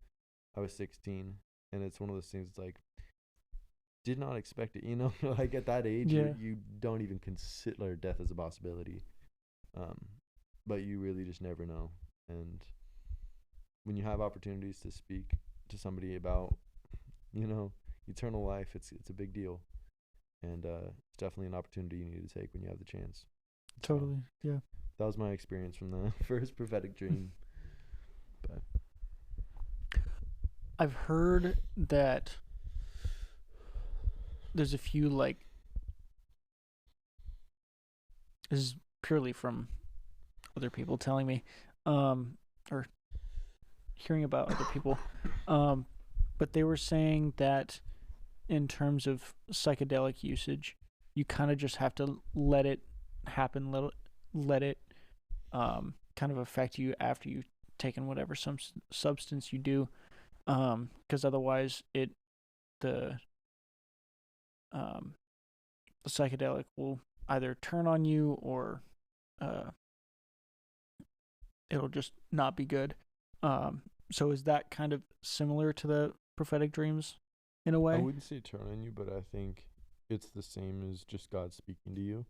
I was 16, and it's one of those things. It's like, did not expect it. Like at that age, Yeah. you don't even consider death as a possibility. But you really just never know. And when you have opportunities to speak to somebody about, eternal life, it's a big deal. And it's definitely an opportunity you need to take when you have the chance. Totally. Yeah. That was my experience from the first prophetic dream. But I've heard that there's a few, like, this is purely from other people telling me, or hearing about other people, but they were saying that in terms of psychedelic usage, you kind of just have to let it happen, let it kind of affect you after you've taken whatever substance you do, because otherwise the psychedelic will either turn on you or it'll just not be good. So is that kind of similar to the prophetic dreams in a way? I wouldn't say turn on you, but I think it's the same as just God speaking to you.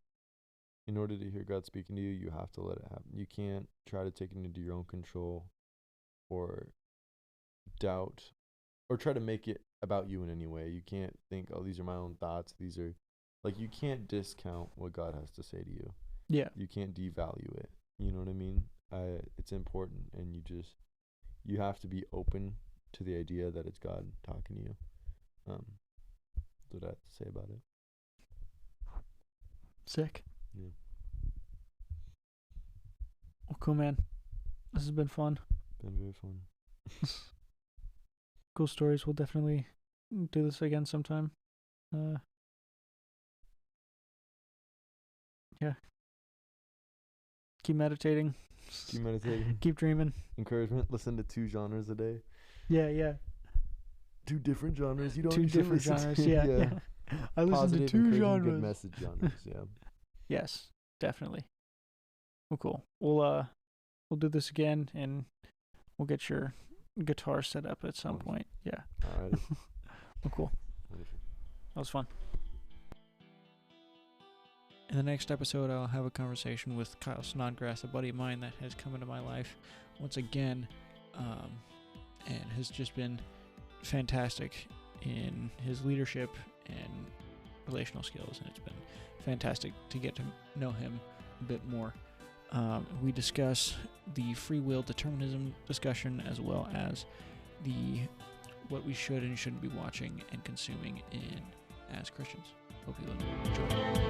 In order to hear God speaking to you, you have to let it happen. You can't try to take it into your own control or doubt or try to make it about you in any way. You can't think, oh, these are my own thoughts. These are, like, you can't discount what God has to say to you. Yeah. You can't devalue it. You know what I mean? It's important, and you have to be open to the idea that it's God talking to you. That's what I have to say about it. Sick. Yeah. Well, cool, man. This has been fun. Been very fun. Cool stories. We'll definitely do this again sometime. Yeah. Keep meditating. Keep meditating. Keep dreaming. Encouragement. Listen to 2 genres a day. Yeah. 2 different genres. You don't 2 usually different listen genres. to. Yeah. I listen Positive, to 2 encouraging, genres. good message genres. Yeah. Yes, definitely. Well, cool. We'll do this again, and we'll get your guitar set up at some point. Yeah. All right. Well, cool. That was fun. In the next episode, I'll have a conversation with Kyle Snodgrass, a buddy of mine that has come into my life once again, and has just been fantastic in his leadership and relational skills, and it's been fantastic to get to know him a bit more. We discuss the free will determinism discussion, as well as what we should and shouldn't be watching and consuming as Christians. Hope you enjoy.